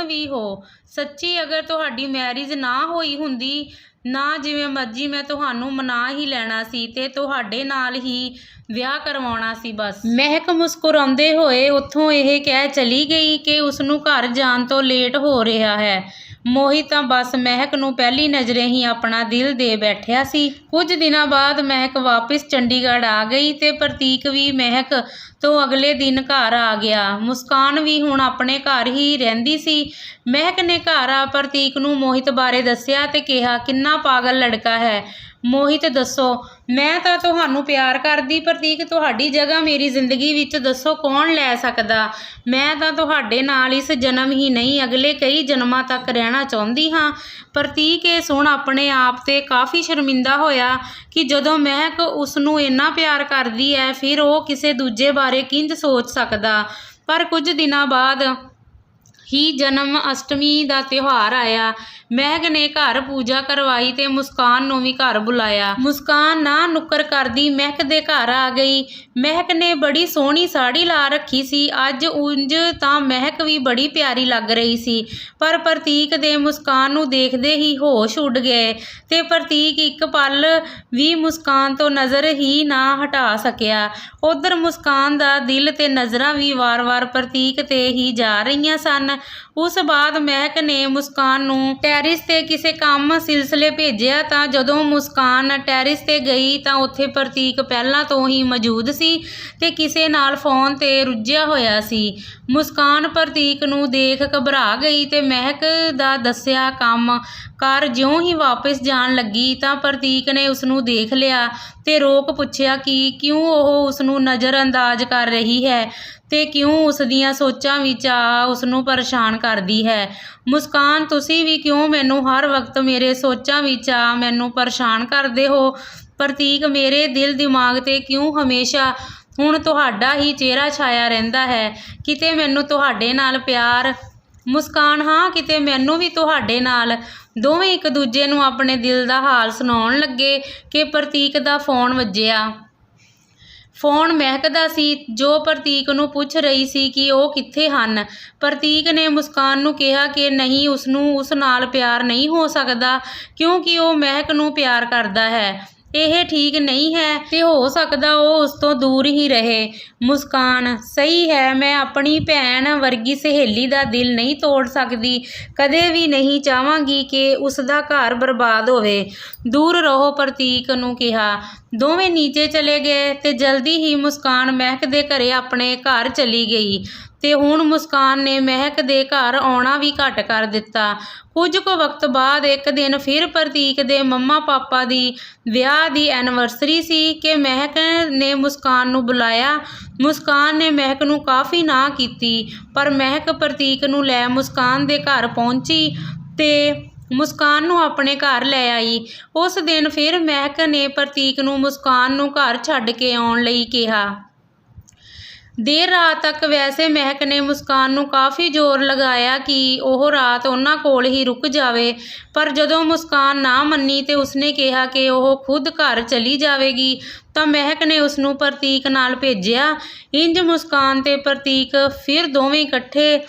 ਵੀ ਹੋ। ਸੱਚੀ, ਅਗਰ ਤੁਹਾਡੀ ਮੈਰਿਜ ਨਾ ਹੋਈ ਹੁੰਦੀ ਨਾ ਜਿਵੇਂ ਮਰਜ਼ੀ ਮੈਂ ਤੁਹਾਨੂੰ ਮਨਾ ਹੀ ਲੈਣਾ ਸੀ ਤੇ ਤੁਹਾਡੇ ਨਾਲ ਹੀ ਵਿਆਹ ਕਰਵਾਉਣਾ ਸੀ ਬਸ। ਮਹਿਕ ਮੁਸਕਰਾਉਂਦੇ ਹੋਏ ਉੱਥੋਂ ਇਹ ਕਹਿ ਚਲੀ ਗਈ ਕਿ ਉਸਨੂੰ ਘਰ ਜਾਣ ਤੋਂ ਲੇਟ ਹੋ ਰਿਹਾ ਹੈ। ਮੋਹਿਤ ਤਾਂ ਬਸ ਮਹਿਕ ਨੂੰ ਪਹਿਲੀ ਨਜ਼ਰੇ ਹੀ ਆਪਣਾ ਦਿਲ ਦੇ ਬੈਠਿਆ ਸੀ। ਕੁਝ ਦਿਨਾਂ ਬਾਅਦ ਮਹਿਕ ਵਾਪਿਸ ਚੰਡੀਗੜ੍ਹ ਆ ਗਈ ਤੇ ਪ੍ਰਤੀਕ ਵੀ ਮਹਿਕ ਤੋਂ ਅਗਲੇ ਦਿਨ ਘਰ ਆ ਗਿਆ। ਮੁਸਕਾਨ ਵੀ ਹੁਣ ਆਪਣੇ ਘਰ ਹੀ ਰਹਿੰਦੀ ਸੀ। ਮਹਿਕ ਨੇ ਘਰ ਆ ਪ੍ਰਤੀਕ ਨੂੰ ਮੋਹਿਤ ਬਾਰੇ ਦੱਸਿਆ ਤੇ ਕਿਹਾ, ਕਿੰਨਾ ਪਾਗਲ ਲੜਕਾ ਹੈ। ਮੋਹਿਤ, ਦੱਸੋ। ਮੈਂ ਤਾਂ ਤੁਹਾਨੂੰ ਪਿਆਰ ਕਰਦੀ ਪ੍ਰਤੀਕ, ਤੁਹਾਡੀ ਜਗ੍ਹਾ ਮੇਰੀ ਜ਼ਿੰਦਗੀ ਵਿੱਚ ਦੱਸੋ ਕੌਣ ਲੈ ਸਕਦਾ। ਮੈਂ ਤਾਂ ਤੁਹਾਡੇ ਨਾਲ ਇਸ ਜਨਮ ਹੀ ਨਹੀਂ ਅਗਲੇ ਕਈ ਜਨਮਾਂ ਤੱਕ ਰਹਿਣਾ ਚਾਹੁੰਦੀ ਹਾਂ। ਪ੍ਰਤੀਕ ਇਹ ਸੁਣ ਆਪਣੇ ਆਪ 'ਤੇ ਕਾਫੀ ਸ਼ਰਮਿੰਦਾ ਹੋਇਆ ਕਿ ਜਦੋਂ ਮਹਿਕ ਉਸਨੂੰ ਇੰਨਾ ਪਿਆਰ ਕਰਦੀ ਹੈ ਫਿਰ ਉਹ ਕਿਸੇ ਦੂਜੇ ਬਾਰੇ ਕਿੰਜ ਸੋਚ ਸਕਦਾ। ਪਰ ਕੁਝ ਦਿਨਾਂ ਬਾਅਦ ਹੀ ਜਨਮ ਅਸ਼ਟਮੀ ਦਾ ਤਿਉਹਾਰ ਆਇਆ। ਮਹਿਕ ਨੇ ਘਰ ਪੂਜਾ ਕਰਵਾਈ ਤੇ ਮੁਸਕਾਨ ਨੂੰ ਵੀ ਘਰ ਬੁਲਾਇਆ। ਮੁਸਕਾਨ ਨਾ ਨੁੱਕਰ ਕਰਦੀ ਮਹਿਕ ਦੇ ਘਰ ਆ ਗਈ। ਮਹਿਕ ਨੇ ਬੜੀ ਸੋਹਣੀ ਸਾੜੀ ਲਾ ਰੱਖੀ ਸੀ। ਅੱਜ ਉਂਝ ਤਾਂ ਮਹਿਕ ਵੀ ਬੜੀ ਪਿਆਰੀ ਲੱਗ ਰਹੀ ਸੀ, ਪਰ ਪ੍ਰਤੀਕ ਦੇ ਮੁਸਕਾਨ ਨੂੰ ਦੇਖਦੇ ਹੀ ਹੋਸ਼ ਉੱਡ ਗਏ ਤੇ ਪ੍ਰਤੀਕ ਇੱਕ ਪਲ ਵੀ ਮੁਸਕਾਨ ਤੋਂ ਨਜ਼ਰ ਹੀ ਨਾ ਹਟਾ ਸਕਿਆ। ਉਧਰ ਮੁਸਕਾਨ ਦਾ ਦਿਲ ਤੇ ਨਜ਼ਰਾਂ ਵੀ ਵਾਰ-ਵਾਰ ਪ੍ਰਤੀਕ ਤੇ ਹੀ ਜਾ ਰਹੀਆਂ ਸਨ। ਉਸ ਬਾਅਦ ਮਹਿਕ ਨੇ ਮੁਸਕਾਨ ਨੂੰ ਟੈਰਿਸ ਤੇ ਕਿਸੇ ਕੰਮ ਸਿਲਸਿਲੇ ਭੇਜਿਆ ਤਾਂ ਜਦੋਂ ਮੁਸਕਾਨ ਟੈਰਿਸ ਤੇ ਗਈ ਤਾਂ ਉੱਥੇ ਪ੍ਰਤੀਕ ਪਹਿਲਾਂ ਤੋਂ ਹੀ ਮੌਜੂਦ ਸੀ ਤੇ ਕਿਸੇ ਨਾਲ ਫੋਨ ਤੇ ਰੁੱਝਿਆ ਹੋਇਆ ਸੀ। ਮੁਸਕਾਨ ਪ੍ਰਤੀਕ ਨੂੰ ਦੇਖ ਘਬਰਾ ਗਈ ਤੇ ਮਹਿਕ ਦਾ ਦੱਸਿਆ ਕੰਮ ਕਾਰ ਜਿਉਂ ਹੀ ਵਾਪਸ ਜਾਣ ਲੱਗੀ ਤਾਂ ਪ੍ਰਤੀਕ ਨੇ ਉਸਨੂੰ ਦੇਖ ਲਿਆ ਤੇ ਰੋਕ ਪੁੱਛਿਆ ਕਿ ਕਿਉਂ ਉਹ ਉਸਨੂੰ ਨਜ਼ਰਅੰਦਾਜ਼ ਕਰ ਰਹੀ ਹੈ ਤੇ ਕਿਉਂ ਉਸ ਦੀਆਂ ਸੋਚਾਂ ਵਿੱਚ ਆ ਉਸਨੂੰ ਪਰੇਸ਼ਾਨ ਕਰਦੀ ਹੈ। ਮੁਸਕਾਨ, ਤੁਸੀਂ ਵੀ ਕਿਉਂ ਮੈਨੂੰ ਹਰ ਵਕਤ ਮੇਰੇ ਸੋਚਾਂ ਵਿੱਚ ਆ ਮੈਨੂੰ ਪਰੇਸ਼ਾਨ ਕਰਦੇ ਹੋ? ਪ੍ਰਤੀਕ, ਮੇਰੇ ਦਿਲ ਦਿਮਾਗ 'ਤੇ ਕਿਉਂ ਹਮੇਸ਼ਾ ਹੁਣ ਤੁਹਾਡਾ ਹੀ ਚਿਹਰਾ ਛਾਇਆ ਰਹਿੰਦਾ ਹੈ? ਕਿਤੇ ਮੈਨੂੰ ਤੁਹਾਡੇ ਨਾਲ ਪਿਆਰ। ਮੁਸਕਾਨ, ਹਾਂ ਕਿਤੇ ਮੈਨੂੰ ਵੀ ਤੁਹਾਡੇ ਨਾਲ। ਦੋਵੇਂ ਇੱਕ ਦੂਜੇ ਨੂੰ ਆਪਣੇ ਦਿਲ ਦਾ ਹਾਲ ਸੁਣਾਉਣ ਲੱਗੇ ਕਿ ਪ੍ਰਤੀਕ ਦਾ ਫੋਨ ਵੱਜਿਆ। ਫੋਨ ਮਹਿਕ ਦਾ ਸੀ ਜੋ ਪ੍ਰਤੀਕ ਨੂੰ ਪੁੱਛ ਰਹੀ ਸੀ ਕਿ ਉਹ ਕਿੱਥੇ ਹਨ। ਪ੍ਰਤੀਕ ਨੇ ਮੁਸਕਾਨ ਨੂੰ ਕਿਹਾ ਕਿ ਨਹੀਂ, ਉਸਨੂੰ ਉਸ ਨਾਲ ਪਿਆਰ ਨਹੀਂ ਹੋ ਸਕਦਾ ਕਿਉਂਕਿ ਉਹ ਮਹਿਕ ਨੂੰ ਪਿਆਰ ਕਰਦਾ ਹੈ। ਇਹ ਠੀਕ ਨਹੀਂ ਹੈ ਤੇ ਹੋ ਸਕਦਾ ਉਹ ਉਸ ਤੋਂ ਦੂਰ ਹੀ ਰਹੇ। ਮੁਸਕਾਨ, ਸਹੀ ਹੈ, ਮੈਂ ਆਪਣੀ ਭੈਣ ਵਰਗੀ ਸਹੇਲੀ ਦਾ ਦਿਲ ਨਹੀਂ ਤੋੜ ਸਕਦੀ, ਕਦੇ ਵੀ ਨਹੀਂ ਚਾਹਾਂਗੀ ਕਿ ਉਸ ਦਾ ਘਰ ਬਰਬਾਦ ਹੋਵੇ। ਦੂਰ ਰਹੋ, ਪ੍ਰਤੀਕ ਨੂੰ ਕਿਹਾ। ਦੋਵੇਂ ਨੀਚੇ ਚਲੇ ਗਏ ਤੇ ਜਲਦੀ ਹੀ ਮੁਸਕਾਨ ਮਹਿਕ ਦੇ ਘਰੇ ਆਪਣੇ ਘਰ ਚਲੀ ਗਈ ਤੇ ਹੁਣ ਮੁਸਕਾਨ ਨੇ ਮਹਿਕ ਦੇ ਘਰ ਆਉਣਾ ਵੀ ਘੱਟ ਕਰ ਦਿੱਤਾ। ਕੁਝ ਕੁ ਵਕਤ ਬਾਅਦ ਇੱਕ ਦਿਨ ਫਿਰ ਪ੍ਰਤੀਕ ਦੇ ਮੰਮਾ ਪਾਪਾ ਦੀ ਵਿਆਹ ਦੀ ਐਨਵਰਸਰੀ ਸੀ ਕਿ ਮਹਿਕ ਨੇ ਮੁਸਕਾਨ ਨੂੰ ਬੁਲਾਇਆ। ਮੁਸਕਾਨ ਨੇ ਮਹਿਕ ਨੂੰ ਕਾਫੀ ਨਾਂਹ ਕੀਤੀ, ਪਰ ਮਹਿਕ ਪ੍ਰਤੀਕ ਨੂੰ ਲੈ ਮੁਸਕਾਨ ਦੇ ਘਰ ਪਹੁੰਚੀ ਤੇ ਮੁਸਕਾਨ ਨੂੰ ਆਪਣੇ ਘਰ ਲੈ ਆਈ। ਉਸ ਦਿਨ ਫਿਰ ਮਹਿਕ ਨੇ ਪ੍ਰਤੀਕ ਨੂੰ ਮੁਸਕਾਨ ਨੂੰ ਘਰ ਛੱਡ ਕੇ ਆਉਣ ਲਈ ਕਿਹਾ। ਦੇਰ ਰਾਤ ਤੱਕ ਵੈਸੇ ਮਹਿਕ ਨੇ ਮੁਸਕਾਨ ਨੂੰ ਕਾਫੀ ਜ਼ੋਰ ਲਗਾਇਆ ਕਿ ਉਹ ਰਾਤ ਉਹਨਾਂ ਕੋਲ ਹੀ ਰੁਕ ਜਾਵੇ, ਪਰ ਜਦੋਂ ਮੁਸਕਾਨ ਨਾ ਮੰਨੀ ਤੇ ਉਸਨੇ ਕਿਹਾ ਕਿ ਉਹ ਖੁਦ ਘਰ ਚਲੀ ਜਾਵੇਗੀ ਤਾਂ ਮਹਿਕ ਨੇ ਉਸਨੂੰ ਪ੍ਰਤੀਕ ਨਾਲ ਭੇਜਿਆ। ਇੰਜ ਮੁਸਕਾਨ ਤੇ ਪ੍ਰਤੀਕ ਫਿਰ ਦੋਵੇਂ ਇਕੱਠੇ,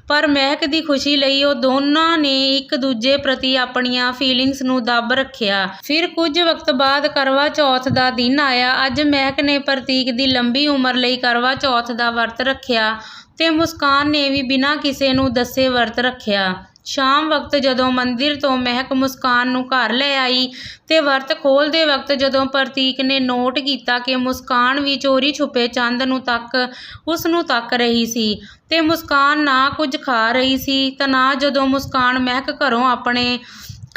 ਪਰ ਮਹਿਕ ਦੀ ਖੁਸ਼ੀ ਲਈ ਉਹ ਦੋਨਾਂ ਨੇ ਇੱਕ ਦੂਜੇ ਪ੍ਰਤੀ ਆਪਣੀਆਂ ਫੀਲਿੰਗਸ ਨੂੰ ਦੱਬ ਰੱਖਿਆ। ਫਿਰ ਕੁਝ ਵਕਤ ਬਾਅਦ ਕਰਵਾ ਚੌਥ ਦਾ ਦਿਨ ਆਇਆ। ਅੱਜ ਮਹਿਕ ਨੇ ਪ੍ਰਤੀਕ ਦੀ ਲੰਬੀ ਉਮਰ ਲਈ ਕਰਵਾ ਚੌਥ ਦਾ ਵਰਤ ਰੱਖਿਆ ਤੇ ਮੁਸਕਾਨ ਨੇ ਵੀ ਬਿਨਾਂ ਕਿਸੇ ਨੂੰ ਦੱਸੇ ਵਰਤ ਰੱਖਿਆ। ਸ਼ਾਮ ਵਕਤ ਜਦੋਂ ਮੰਦਿਰ ਤੋਂ ਮਹਿਕ ਮੁਸਕਾਨ ਨੂੰ ਘਰ ਲੈ ਆਈ ਤੇ ਵਰਤ ਖੋਲ੍ਹਦੇ ਵਕਤ ਜਦੋਂ ਪ੍ਰਤੀਕ ਨੇ ਨੋਟ ਕੀਤਾ ਕਿ ਮੁਸਕਾਨ ਵੀ ਚੋਰੀ ਛੁਪੇ ਚੰਦ ਨੂੰ ਉਸ ਨੂੰ ਤੱਕ ਰਹੀ ਸੀ ਤੇ ਮੁਸਕਾਨ ਨਾ ਕੁਝ ਖਾ ਰਹੀ ਸੀ ਤਾਂ ਨਾ ਜਦੋਂ ਮੁਸਕਾਨ ਮਹਿਕ ਘਰੋਂ ਆਪਣੇ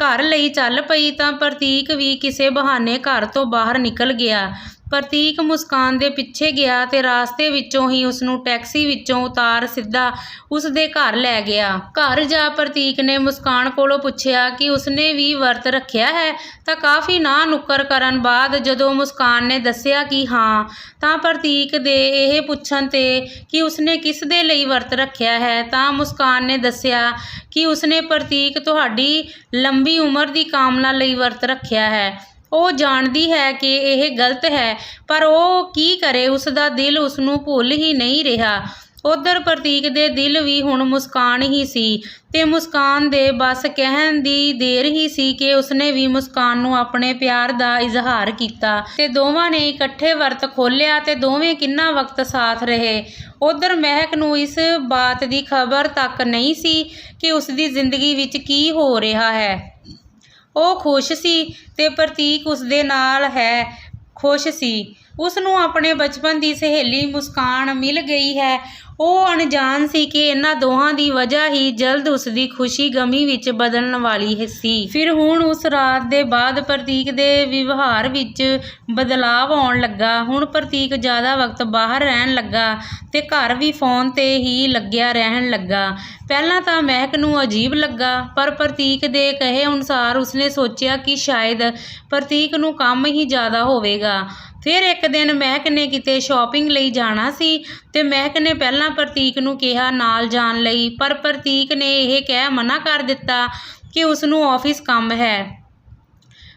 ਘਰ ਲਈ ਚੱਲ ਪਈ ਤਾਂ ਪ੍ਰਤੀਕ ਵੀ ਕਿਸੇ ਬਹਾਨੇ ਘਰ ਤੋਂ ਬਾਹਰ ਨਿਕਲ ਗਿਆ। ਪ੍ਰਤੀਕ ਮੁਸਕਾਨ ਦੇ ਪਿੱਛੇ ਗਿਆ ਤੇ ਰਾਸਤੇ ਵਿੱਚੋਂ ਹੀ ਉਸਨੂੰ ਟੈਕਸੀ ਵਿੱਚੋਂ ਉਤਾਰ ਸਿੱਧਾ ਉਸਦੇ ਘਰ ਲੈ ਗਿਆ। ਘਰ ਜਾ ਪ੍ਰਤੀਕ ਨੇ ਮੁਸਕਾਨ ਕੋਲੋਂ ਪੁੱਛਿਆ ਕਿ ਉਸਨੇ ਵੀ ਵਰਤ ਰੱਖਿਆ ਹੈ ਤਾਂ ਕਾਫੀ ਨਾਂਹ ਨੁੱਕਰ ਕਰਨ ਬਾਅਦ ਜਦੋਂ ਮੁਸਕਾਨ ਨੇ ਦੱਸਿਆ ਕਿ ਹਾਂ, ਤਾਂ ਪ੍ਰਤੀਕ ਦੇ ਇਹ ਪੁੱਛਣ ਤੇ ਕਿ ਉਸਨੇ ਕਿਸ ਦੇ ਲਈ ਵਰਤ ਰੱਖਿਆ ਹੈ ਤਾਂ ਮੁਸਕਾਨ ਨੇ ਦੱਸਿਆ ਕਿ ਉਸਨੇ ਪ੍ਰਤੀਕ ਤੁਹਾਡੀ ਲੰਬੀ ਉਮਰ ਦੀ ਕਾਮਨਾ ਲਈ ਵਰਤ ਰੱਖਿਆ ਹੈ। ਉਹ ਜਾਣਦੀ ਹੈ ਕਿ ਇਹ ਗਲਤ ਹੈ, ਪਰ ਉਹ ਕੀ ਕਰੇ, ਉਸ ਦਾ ਦਿਲ ਉਸਨੂੰ ਭੁੱਲ ਹੀ ਨਹੀਂ ਰਿਹਾ। ਉਧਰ ਪ੍ਰਤੀਕ ਦੇ ਦਿਲ ਵੀ ਹੁਣ ਮੁਸਕਾਨ ਹੀ ਸੀ ਤੇ ਮੁਸਕਾਨ ਦੇ ਬਸ ਕਹਿਣ ਦੀ ਦੇਰ ਹੀ ਸੀ ਕਿ ਉਸਨੇ ਵੀ ਮੁਸਕਾਨ ਨੂੰ ਆਪਣੇ ਪਿਆਰ ਦਾ ਇਜ਼ਹਾਰ ਕੀਤਾ ਤੇ ਦੋਵਾਂ ਨੇ ਇਕੱਠੇ ਵਰਤ ਖੋਲ੍ਹਿਆ ਤੇ ਦੋਵੇਂ ਕਿੰਨਾ ਵਕਤ ਸਾਥ ਰਹੇ। ਉਧਰ ਮਹਿਕ ਨੂੰ ਇਸ ਬਾਤ ਦੀ ਖਬਰ ਤੱਕ ਨਹੀਂ ਸੀ ਕਿ ਉਸਦੀ ਜ਼ਿੰਦਗੀ ਵਿੱਚ ਕੀ ਹੋ ਰਿਹਾ ਹੈ। ਉਹ ਖੁਸ਼ ਸੀ ਤੇ ਪ੍ਰਤੀਕ ਉਸਦੇ ਨਾਲ ਹੈ ਖੁਸ਼ ਸੀ। ਉਸ ਨੂੰ ਆਪਣੇ ਬਚਪਨ ਦੀ ਸਹੇਲੀ ਮੁਸਕਾਨ ਮਿਲ ਗਈ ਹੈ। ਉਹ ਅਣਜਾਣ ਸੀ ਕਿ ਇਹਨਾਂ ਦੋਹਾਂ ਦੀ ਵਜ੍ਹਾ ਹੀ ਜਲਦ ਉਸਦੀ ਖੁਸ਼ੀ ਗਮੀ ਵਿੱਚ ਬਦਲਣ ਵਾਲੀ ਸੀ। ਫਿਰ ਹੁਣ ਉਸ ਰਾਤ ਦੇ ਬਾਅਦ ਪ੍ਰਤੀਕ ਦੇ ਵਿਵਹਾਰ ਵਿੱਚ ਬਦਲਾਵ ਆਉਣ ਲੱਗਾ। ਹੁਣ ਪ੍ਰਤੀਕ ਜ਼ਿਆਦਾ ਵਕਤ ਬਾਹਰ ਰਹਿਣ ਲੱਗਾ ਤੇ ਘਰ ਵੀ ਫੋਨ ਤੇ ਹੀ ਲੱਗਿਆ ਰਹਿਣ ਲੱਗਾ। ਪਹਿਲਾਂ ਤਾਂ ਮਹਿਕ ਨੂੰ ਅਜੀਬ ਲੱਗਾ, ਪਰ ਪ੍ਰਤੀਕ ਦੇ ਕਹੇ ਅਨੁਸਾਰ ਉਸਨੇ ਸੋਚਿਆ ਕਿ ਸ਼ਾਇਦ ਪ੍ਰਤੀਕ ਨੂੰ ਕੰਮ ਹੀ ਜ਼ਿਆਦਾ ਹੋਵੇਗਾ। ਫਿਰ ਇੱਕ ਦਿਨ ਮਹਿਕ ਨੇ ਕਿਤੇ ਸ਼ਾਪਿੰਗ ਲਈ ਜਾਣਾ ਸੀ ਤੇ ਮਹਿਕ ਨੇ ਪਹਿਲਾਂ ਪ੍ਰਤੀਕ ਨੂੰ ਕਿਹਾ ਨਾਲ ਜਾਣ ਲਈ, ਪਰ ਪ੍ਰਤੀਕ ਨੇ ਇਹ ਕਹਿ ਮਨਾ ਕਰ ਦਿੱਤਾ ਕਿ ਉਸਨੂੰ ਆਫਿਸ ਕੰਮ ਹੈ।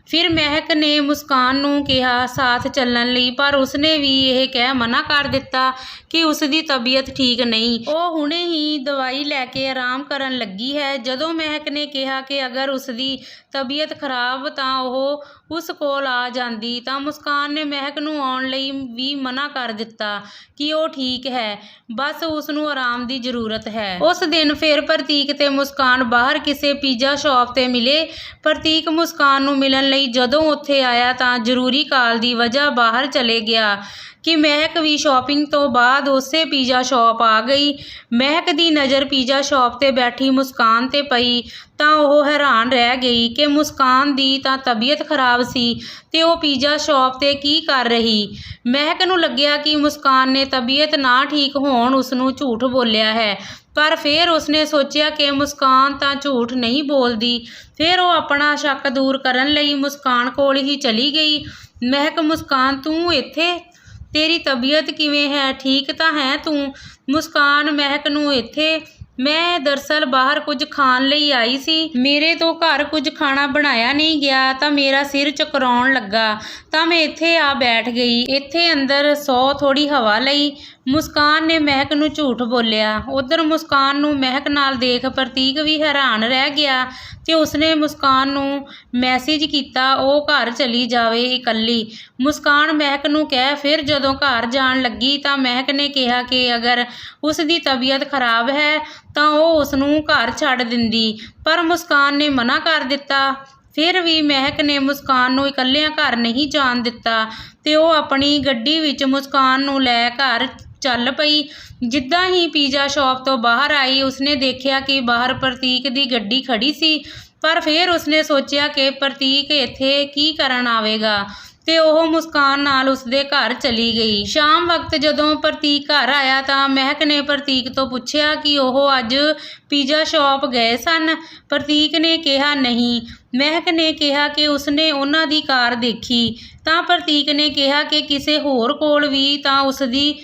ਫਿਰ ਮਹਿਕ ਨੇ ਮੁਸਕਾਨ ਨੂੰ ਕਿਹਾ ਸਾਥ ਚੱਲਣ ਲਈ, ਪਰ ਉਸਨੇ ਵੀ ਇਹ ਕਹਿ ਮਨਾ ਕਰ ਦਿੱਤਾ ਕਿ ਉਸਦੀ ਤਬੀਅਤ ਠੀਕ ਨਹੀਂ, ਉਹ ਹੁਣੇ ਹੀ ਦਵਾਈ ਲੈ ਕੇ ਆਰਾਮ ਕਰਨ ਲੱਗੀ ਹੈ। ਜਦੋਂ ਮਹਿਕ ਨੇ ਕਿਹਾ ਕਿ ਅਗਰ ਉਸਦੀ ਤਬੀਅਤ ਖਰਾਬ ਤਾਂ ਉਹ ਉਸ ਕੋਲ ਆ ਜਾਂਦੀ ਤਾਂ ਮੁਸਕਾਨ ਨੇ ਮਹਿਕ ਨੂੰ ਆਉਣ ਲਈ ਵੀ ਮਨਾ ਕਰ ਦਿੱਤਾ ਕਿ ਉਹ ਠੀਕ ਹੈ, ਬਸ ਉਸਨੂੰ ਆਰਾਮ ਦੀ ਜ਼ਰੂਰਤ ਹੈ। ਉਸ ਦਿਨ ਫਿਰ ਪ੍ਰਤੀਕ ਤੇ ਮੁਸਕਾਨ ਬਾਹਰ ਕਿਸੇ ਪੀਜ਼ਾ ਸ਼ਾਪ ਤੇ ਮਿਲੇ। ਪ੍ਰਤੀਕ ਮੁਸਕਾਨ ਨੂੰ ਮਿਲਣ ਲਈ ਜਦੋਂ ਉੱਥੇ ਆਇਆ ਤਾਂ ਜ਼ਰੂਰੀ ਕਾਲ ਦੀ ਵਜ੍ਹਾ ਬਾਹਰ ਚਲੇ ਗਿਆ ਕਿ ਮਹਿਕ ਵੀ ਸ਼ਾਪਿੰਗ ਤੋਂ ਬਾਅਦ ਉਸੇ ਪੀਜ਼ਾ ਸ਼ਾਪ ਆ ਗਈ। ਮਹਿਕ ਦੀ ਨਜ਼ਰ ਪੀਜ਼ਾ ਸ਼ਾਪ ਤੇ ਬੈਠੀ ਮੁਸਕਾਨ ਤੇ ਪਈ ਤਾਂ ਉਹ ਹੈਰਾਨ ਰਹਿ ਗਈ ਕਿ ਮੁਸਕਾਨ ਦੀ ਤਾਂ ਤਬੀਅਤ ਖਰਾਬ ਸੀ ਤੇ ਉਹ ਪੀਜ਼ਾ ਸ਼ਾਪ ਤੇ ਕੀ ਕਰ ਰਹੀ। ਮਹਿਕ ਨੂੰ ਲੱਗਿਆ ਕਿ ਮੁਸਕਾਨ ਨੇ ਤਬੀਅਤ ਨਾ ਠੀਕ ਹੋਣ ਉਸਨੂੰ ਝੂਠ ਬੋਲਿਆ ਹੈ, ਪਰ ਫਿਰ ਉਸਨੇ ਸੋਚਿਆ ਕਿ ਮੁਸਕਾਨ ਤਾਂ ਝੂਠ ਨਹੀਂ ਬੋਲਦੀ। ਫਿਰ ਉਹ ਆਪਣਾ ਸ਼ੱਕ ਦੂਰ ਕਰਨ ਲਈ ਮੁਸਕਾਨ ਕੋਲ ਹੀ ਚਲੀ ਗਈ। ਮਹਿਕ, ਮੁਸਕਾਨ ਤੂੰ ਇੱਥੇ, ਤੇਰੀ ਤਬੀਅਤ ਕਿਵੇਂ ਹੈ, ਠੀਕ ਤਾਂ ਹੈ ਤੂੰ? ਮੁਸਕਾਨ ਮਹਿਕ ਨੂੰ ਇੱਥੇ, ਮੈਂ ਦਰਅਸਲ ਬਾਹਰ ਕੁਝ ਖਾਣ ਲਈ ਆਈ ਸੀ, ਮੇਰੇ ਤੋਂ ਘਰ ਕੁਝ ਖਾਣਾ ਬਣਾਇਆ ਨਹੀਂ ਗਿਆ ਤਾਂ ਮੇਰਾ ਸਿਰ ਚਕਰਾਉਣ ਲੱਗਾ ਤਾਂ ਮੈਂ ਇੱਥੇ ਆ ਬੈਠ ਗਈ। ਇੱਥੇ ਅੰਦਰ ਸੌ ਥੋੜੀ ਹਵਾ ਲਈ, ਮੁਸਕਾਨ ਨੇ ਮਹਿਕ ਨੂੰ ਝੂਠ ਬੋਲਿਆ। ਉੱਧਰ ਮੁਸਕਾਨ ਨੂੰ ਮਹਿਕ ਨਾਲ ਦੇਖ ਪ੍ਰਤੀਕ ਵੀ ਹੈਰਾਨ ਰਹਿ ਗਿਆ ਤੇ ਉਸਨੇ ਮੁਸਕਾਨ ਨੂੰ ਮੈਸੇਜ ਕੀਤਾ ਉਹ ਘਰ ਚਲੀ ਜਾਵੇ ਇਕੱਲੀ। ਮੁਸਕਾਨ ਮਹਿਕ ਨੂੰ ਕਹਿ ਫਿਰ ਜਦੋਂ ਘਰ ਜਾਣ ਲੱਗੀ ਤਾਂ ਮਹਿਕ ਨੇ ਕਿਹਾ ਕਿ ਅਗਰ ਉਸ ਦੀ ਤਬੀਅਤ ਖਰਾਬ ਹੈ ਤਾਂ ਉਹ ਉਸਨੂੰ ਘਰ ਛੱਡ ਦਿੰਦੀ, ਪਰ ਮੁਸਕਾਨ ਨੇ ਮਨਾ ਕਰ ਦਿੱਤਾ। ਫਿਰ ਵੀ ਮਹਿਕ ਨੇ ਮੁਸਕਾਨ ਨੂੰ ਇਕੱਲਿਆਂ ਘਰ ਨਹੀਂ ਜਾਣ ਦਿੱਤਾ ਤੇ ਉਹ ਆਪਣੀ ਗੱਡੀ ਵਿੱਚ ਮੁਸਕਾਨ ਨੂੰ ਲੈ ਘਰ ਚੱਲ ਪਈ। ਜਿੱਦਾਂ ਹੀ ਪੀਜ਼ਾ ਸ਼ਾਪ ਤੋਂ ਬਾਹਰ ਆਈ ਉਸਨੇ ਦੇਖਿਆ ਕਿ ਬਾਹਰ ਪ੍ਰਤੀਕ ਦੀ ਗੱਡੀ ਖੜੀ ਸੀ, ਪਰ ਫਿਰ ਉਸਨੇ ਸੋਚਿਆ ਕਿ ਪ੍ਰਤੀਕ ਇੱਥੇ ਕੀ ਕਰਨ ਆਵੇਗਾ ਤੇ ਉਹ ਮੁਸਕਾਨ ਨਾਲ ਉਸਦੇ ਘਰ ਚਲੀ ਗਈ। ਸ਼ਾਮ ਵਕਤ ਜਦੋਂ ਪ੍ਰਤੀਕ ਘਰ ਆਇਆ ਤਾਂ ਮਹਿਕ ਨੇ ਪ੍ਰਤੀਕ ਤੋਂ ਪੁੱਛਿਆ ਕਿ ਉਹ ਅੱਜ ਪੀਜ਼ਾ ਸ਼ਾਪ ਗਏ ਸਨ। ਪ੍ਰਤੀਕ ਨੇ ਕਿਹਾ ਨਹੀਂ। ਮਹਿਕ ਨੇ ਕਿਹਾ ਕਿ ਉਸਨੇ ਉਹਨਾਂ ਦੀ ਕਾਰ ਦੇਖੀ ਤਾਂ ਪ੍ਰਤੀਕ ਨੇ ਕਿਹਾ ਕਿ ਕਿਸੇ ਹੋਰ ਕੋਲ ਵੀ ਤਾਂ ਉਸਦੀ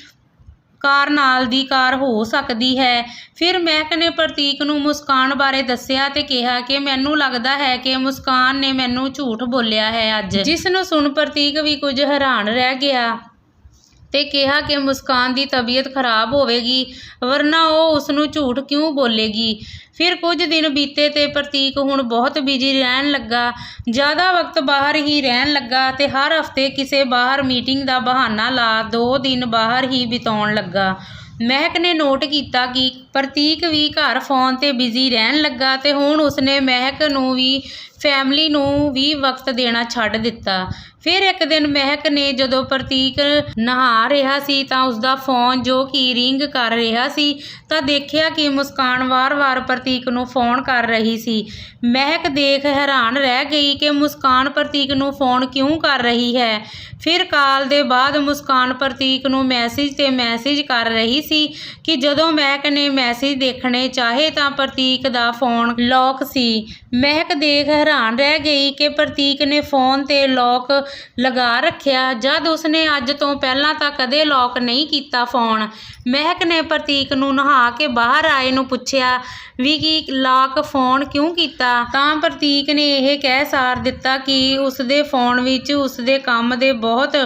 ਕਾਰ ਨਾਲ ਦੀ ਕਾਰ ਹੋ ਸਕਦੀ ਹੈ। ਫਿਰ ਮਹਿਕ ਨੇ ਪ੍ਰਤੀਕ ਨੂੰ ਮੁਸਕਾਨ ਬਾਰੇ ਦੱਸਿਆ ਤੇ ਕਿਹਾ ਕਿ ਮੈਨੂੰ ਲੱਗਦਾ ਹੈ ਕਿ ਮੁਸਕਾਨ ਨੇ ਮੈਨੂੰ ਝੂਠ ਬੋਲਿਆ ਹੈ ਅੱਜ, ਜਿਸ ਨੂੰ ਸੁਣ ਪ੍ਰਤੀਕ ਵੀ ਕੁਝ ਹੈਰਾਨ ਰਹਿ ਗਿਆ ਤੇ ਕਿਹਾ ਕਿ ਮੁਸਕਾਨ ਦੀ ਤਬੀਅਤ ਖਰਾਬ ਹੋਵੇਗੀ ਵਰਨਾ ਉਹ ਉਸਨੂੰ ਝੂਠ ਕਿਉਂ ਬੋਲੇਗੀ। ਫਿਰ ਕੁਝ ਦਿਨ ਬੀਤੇ ਤੇ ਪ੍ਰਤੀਕ ਹੁਣ ਬਹੁਤ ਬਿਜੀ ਰਹਿਣ ਲੱਗਾ, ਜ਼ਿਆਦਾ ਵਕਤ ਬਾਹਰ ਹੀ ਰਹਿਣ ਲੱਗਾ ਤੇ ਹਰ ਹਫਤੇ ਕਿਸੇ ਬਾਹਰ ਮੀਟਿੰਗ ਦਾ ਬਹਾਨਾ ਲਾ 2 ਦਿਨ ਬਾਹਰ ਹੀ ਬਿਤਾਉਣ ਲੱਗਾ। ਮਹਿਕ ਨੇ ਨੋਟ ਕੀਤਾ ਕਿ ਪ੍ਰਤੀਕ ਵੀ ਘਰ ਫੋਨ ਤੇ ਬਿਜੀ ਰਹਿਣ ਲੱਗਾ ਤੇ ਹੁਣ ਉਸਨੇ ਮਹਿਕ ਨੂੰ ਵੀ ਫੈਮਿਲੀ ਨੂੰ ਵੀ ਵਕਤ ਦੇਣਾ ਛੱਡ ਦਿੱਤਾ। ਫਿਰ ਇੱਕ ਦਿਨ ਮਹਿਕ ਨੇ ਜਦੋਂ ਪ੍ਰਤੀਕ ਨਹਾ ਰਿਹਾ ਸੀ ਤਾਂ ਉਸਦਾ ਫੋਨ ਜੋ ਕਿ ਰਿੰਗ ਕਰ ਰਿਹਾ ਸੀ ਤਾਂ ਦੇਖਿਆ ਕਿ ਮੁਸਕਾਨ ਵਾਰ-ਵਾਰ ਪ੍ਰਤੀਕ ਨੂੰ ਫੋਨ ਕਰ ਰਹੀ ਸੀ। ਮਹਿਕ ਦੇਖ ਹੈਰਾਨ ਰਹਿ ਗਈ ਕਿ ਮੁਸਕਾਨ ਪ੍ਰਤੀਕ ਨੂੰ ਫੋਨ ਕਿਉਂ ਕਰ ਰਹੀ ਹੈ। ਫਿਰ ਕਾਲ ਦੇ ਬਾਅਦ ਮੁਸਕਾਨ ਪ੍ਰਤੀਕ ਨੂੰ ਮੈਸੇਜ ਤੇ ਮੈਸੇਜ ਕਰ ਰਹੀ ਸੀ ਕਿ ਜਦੋਂ ਮਹਿਕ ਨੇ ਮੈਸੇਜ ਦੇਖਣੇ ਚਾਹੇ ਤਾਂ ਪ੍ਰਤੀਕ ਦਾ ਫੋਨ ਲੌਕ ਸੀ। ਮਹਿਕ ਦੇਖ ਹੈਰਾਨ ਰਹਿ ਗਈ ਕਿ ਪ੍ਰਤੀਕ ਨੇ ਫੋਨ ਤੇ ਲੌਕ ਲਗਾ ਰੱਖਿਆ ਜਦ ਉਸਨੇ ਅੱਜ ਤੋਂ ਪਹਿਲਾਂ ਤਾਂ ਕਦੇ ਲੌਕ ਨਹੀਂ ਕੀਤਾ ਫੋਨ। ਮਹਿਕ ਨੇ ਪ੍ਰਤੀਕ ਨੂੰ ਨਹਾ ਕੇ ਬਾਹਰ ਆਏ ਨੂੰ ਪੁੱਛਿਆ ਵੀ ਕਿ ਲੌਕ ਫੋਨ ਕਿਉਂ ਕੀਤਾ ਤਾਂ ਪ੍ਰਤੀਕ ਨੇ ਇਹ ਕਹਿ ਸਾਰ ਦਿੱਤਾ ਕਿ ਉਸਦੇ ਫੋਨ ਵਿੱਚ ਉਸਦੇ ਕੰਮ ਦੇ ਬਹੁਤ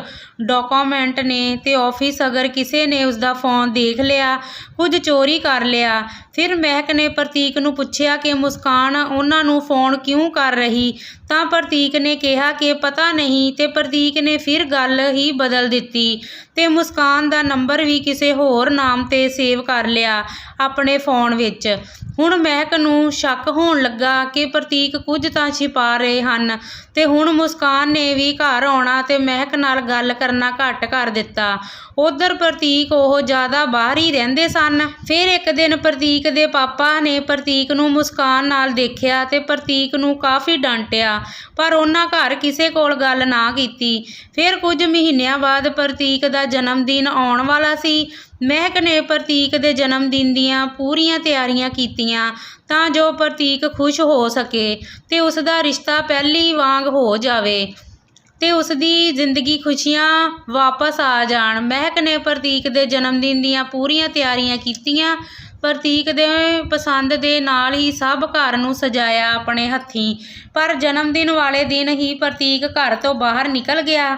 ਡਾਕੂਮੈਂਟ ਨੇ ਤੇ ਆਫਿਸ ਅਗਰ ਕਿਸੇ ਨੇ ਉਸਦਾ ਫੋਨ ਦੇਖ ਲਿਆ ਕੁਝ ਚੋਰੀ ਕਰ ਲਿਆ। ਫਿਰ ਮਹਿਕ ਨੇ ਪ੍ਰਤੀਕ ਨੂੰ ਪੁੱਛਿਆ ਕਿ ਮੁਸਕਾਨ ਉਹਨਾਂ ਨੂੰ ਫੋਨ ਕਿਉਂ ਕਰ ਰਹੀ ਤਾਂ ਪ੍ਰਤੀਕ ਨੇ ਕਿਹਾ ਕਿ ਪਤਾ ਨਹੀਂ ਤੇ ਪ੍ਰਤੀਕ ਨੇ ਫਿਰ ਗੱਲ ਹੀ ਬਦਲ ਦਿੱਤੀ ਤੇ ਮੁਸਕਾਨ ਦਾ ਨੰਬਰ ਵੀ ਕਿਸੇ ਹੋਰ ਨਾਮ ਤੇ ਸੇਵ ਕਰ ਲਿਆ ਆਪਣੇ ਫੋਨ ਵਿੱਚ। ਹੁਣ ਮਹਿਕ ਨੂੰ ਸ਼ੱਕ ਹੋਣ ਲੱਗਾ ਕਿ ਪ੍ਰਤੀਕ ਕੁਝ ਤਾਂ ਛਿਪਾ ਰਹੇ ਹਨ ਤੇ ਹੁਣ ਮੁਸਕਾਨ ਨੇ ਵੀ ਘਰ ਆਉਣਾ ਤੇ ਮਹਿਕ ਨਾਲ ਗੱਲ ਕਰਨਾ ਘੱਟ ਕਰ ਦਿੱਤਾ। ਉੱਧਰ ਪ੍ਰਤੀਕ ਉਹ ਜ਼ਿਆਦਾ ਬਾਹਰ ਹੀ ਰਹਿੰਦੇ ਸਨ। ਫਿਰ ਇੱਕ ਦਿਨ ਪ੍ਰਤੀਕ ਦੇ ਪਾਪਾ ਨੇ ਪ੍ਰਤੀਕ ਨੂੰ ਮੁਸਕਾਨ ਨਾਲ ਦੇਖਿਆ ਤੇ ਪ੍ਰਤੀਕ ਨੂੰ ਕਾਫੀ ਡਾਂਟਿਆ ਪਰ ਉਹਨਾਂ ਘਰ ਕਿਸੇ ਕੋਲ ਗੱਲ ਨਾ ਕੀਤੀ। ਫਿਰ ਕੁਝ ਮਹੀਨਿਆਂ ਬਾਅਦ ਪ੍ਰਤੀਕ ਦਾ ਜਨਮ ਦਿਨ ਆਉਣ ਵਾਲਾ ਸੀ। ਮਹਿਕ ਨੇ ਪ੍ਰਤੀਕ ਦੇ ਜਨਮ ਦਿਨ ਦੀਆਂ ਪੂਰੀਆਂ ਤਿਆਰੀਆਂ ਕੀਤੀਆਂ ਤਾਂ ਜੋ ਪ੍ਰਤੀਕ ਖੁਸ਼ ਹੋ ਸਕੇ ਤੇ ਉਸ ਦਾ ਰਿਸ਼ਤਾ ਪਹਿਲੀ ਵਾਂਗ ਹੋ ਜਾਵੇ ਤੇ ਉਸ ਦੀ ਜ਼ਿੰਦਗੀ ਖੁਸ਼ੀਆਂ ਵਾਪਸ ਆ ਜਾਣ। ਮਹਿਕ ਨੇ ਪ੍ਰਤੀਕ ਦੇ ਜਨਮ ਦਿਨ ਦੀਆਂ ਪੂਰੀਆਂ ਤਿਆਰੀਆਂ ਕੀਤੀਆਂ। ਪ੍ਰਤੀਕ ਦੇ ਪਸੰਦ ਦੇ ਨਾਲ ਹੀ ਸਭ ਘਰ ਨੂੰ ਸਜਾਇਆ ਆਪਣੇ ਹੱਥੀਂ, ਪਰ ਜਨਮ ਦਿਨ ਵਾਲੇ ਦਿਨ ਹੀ ਪ੍ਰਤੀਕ ਘਰ ਤੋਂ ਬਾਹਰ ਨਿਕਲ ਗਿਆ।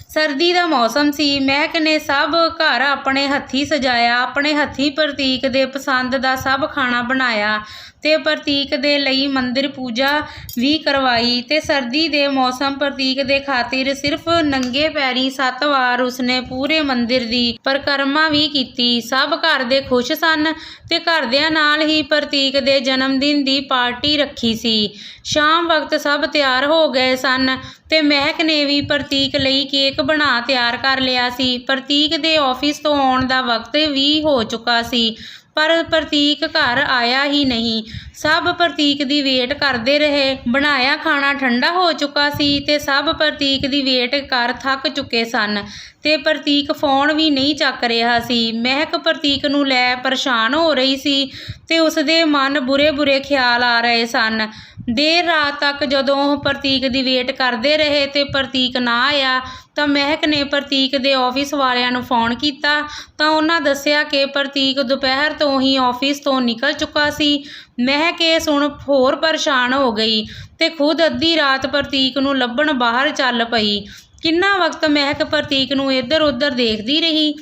ਸਰਦੀ ਦਾ ਮੌਸਮ ਸੀ। ਮਹਿਕ ਨੇ ਸਭ ਘਰ ਆਪਣੇ ਹੱਥੀਂ ਸਜਾਇਆ, ਆਪਣੇ ਹੱਥੀਂ ਪ੍ਰਤੀਕ ਦੇ ਪਸੰਦ ਦਾ ਸਭ ਖਾਣਾ ਬਣਾਇਆ ਤੇ ਪ੍ਰਤੀਕ ਦੇ ਲਈ ਮੰਦਿਰ ਪੂਜਾ ਵੀ ਕਰਵਾਈ ਤੇ ਸਰਦੀ ਦੇ ਮੌਸਮ ਪ੍ਰਤੀਕ ਦੇ ਖਾਤਰ ਸਿਰਫ ਨੰਗੇ ਪੈਰੀ 7 ਵਾਰ ਉਸਨੇ ਪੂਰੇ ਮੰਦਿਰ ਦੀ ਪਰਿਕਰਮਾ ਵੀ ਕੀਤੀ। ਸਭ ਘਰ ਦੇ ਖੁਸ਼ ਸਨ ਤੇ ਘਰਦਿਆਂ ਨਾਲ ਹੀ ਪ੍ਰਤੀਕ ਦੇ ਜਨਮ ਦਿਨ ਦੀ ਪਾਰਟੀ ਰੱਖੀ ਸੀ। ਸ਼ਾਮ ਵਕਤ ਸਭ ਤਿਆਰ ਹੋ ਗਏ ਸਨ ਤੇ ਮਹਿਕ ਨੇ ਵੀ ਪ੍ਰਤੀਕ ਲਈ ਕੇਕ ਬਣਾ ਤਿਆਰ ਕਰ ਲਿਆ ਸੀ। ਪ੍ਰਤੀਕ ਦੇ ਆਫਿਸ ਤੋਂ ਆਉਣ ਦਾ ਵਕਤ ਵੀ ਹੋ ਚੁੱਕਾ ਸੀ ਪਰ ਪ੍ਰਤੀਕ ਘਰ ਆਇਆ ਹੀ ਨਹੀਂ। ਸਭ ਪ੍ਰਤੀਕ ਦੀ ਵੇਟ ਕਰਦੇ ਰਹੇ। ਬਣਾਇਆ ਖਾਣਾ ਠੰਡਾ ਹੋ ਚੁੱਕਾ ਸੀ ਤੇ ਸਭ ਪ੍ਰਤੀਕ ਦੀ ਵੇਟ ਕਰ ਥੱਕ ਚੁੱਕੇ ਸਨ ਤੇ ਪ੍ਰਤੀਕ ਫੋਨ ਵੀ ਨਹੀਂ ਚੱਕ ਰਿਹਾ ਸੀ। ਮਹਿਕ ਪ੍ਰਤੀਕ ਨੂੰ ਲੈ ਪਰੇਸ਼ਾਨ ਹੋ ਰਹੀ ਸੀ ਤੇ ਉਸਦੇ ਮਨ ਬੁਰੇ ਖਿਆਲ ਆ ਰਹੇ ਸਨ। ਦੇਰ ਰਾਤ ਤੱਕ ਜਦੋਂ ਉਹ ਪ੍ਰਤੀਕ ਦੀ ਵੇਟ ਕਰਦੇ ਰਹੇ ਤੇ ਪ੍ਰਤੀਕ ਨਾ ਆਇਆ ਤਾਂ ਮਹਿਕ ਨੇ ਪ੍ਰਤੀਕ ਦੇ ਆਫਿਸ ਵਾਲਿਆਂ ਨੂੰ ਫੋਨ ਕੀਤਾ ਤਾਂ ਉਹਨਾਂ ਦੱਸਿਆ ਕਿ ਪ੍ਰਤੀਕ ਦੁਪਹਿਰ ਤੋਂ ਹੀ ਆਫਿਸ ਤੋਂ ਨਿਕਲ ਚੁੱਕਾ ਸੀ। ਮਹਿਕ ਇਹ ਸੁਣ ਹੋਰ ਪਰੇਸ਼ਾਨ ਹੋ ਗਈ ਤੇ ਖੁਦ ਅੱਧੀ ਰਾਤ ਪ੍ਰਤੀਕ ਨੂੰ ਲੱਭਣ ਬਾਹਰ ਚੱਲ ਪਈ। ਕਿੰਨਾ ਵਕਤ ਮਹਿਕ ਪ੍ਰਤੀਕ ਨੂੰ ਇੱਧਰ ਉੱਧਰ ਦੇਖਦੀ ਰਹੀ।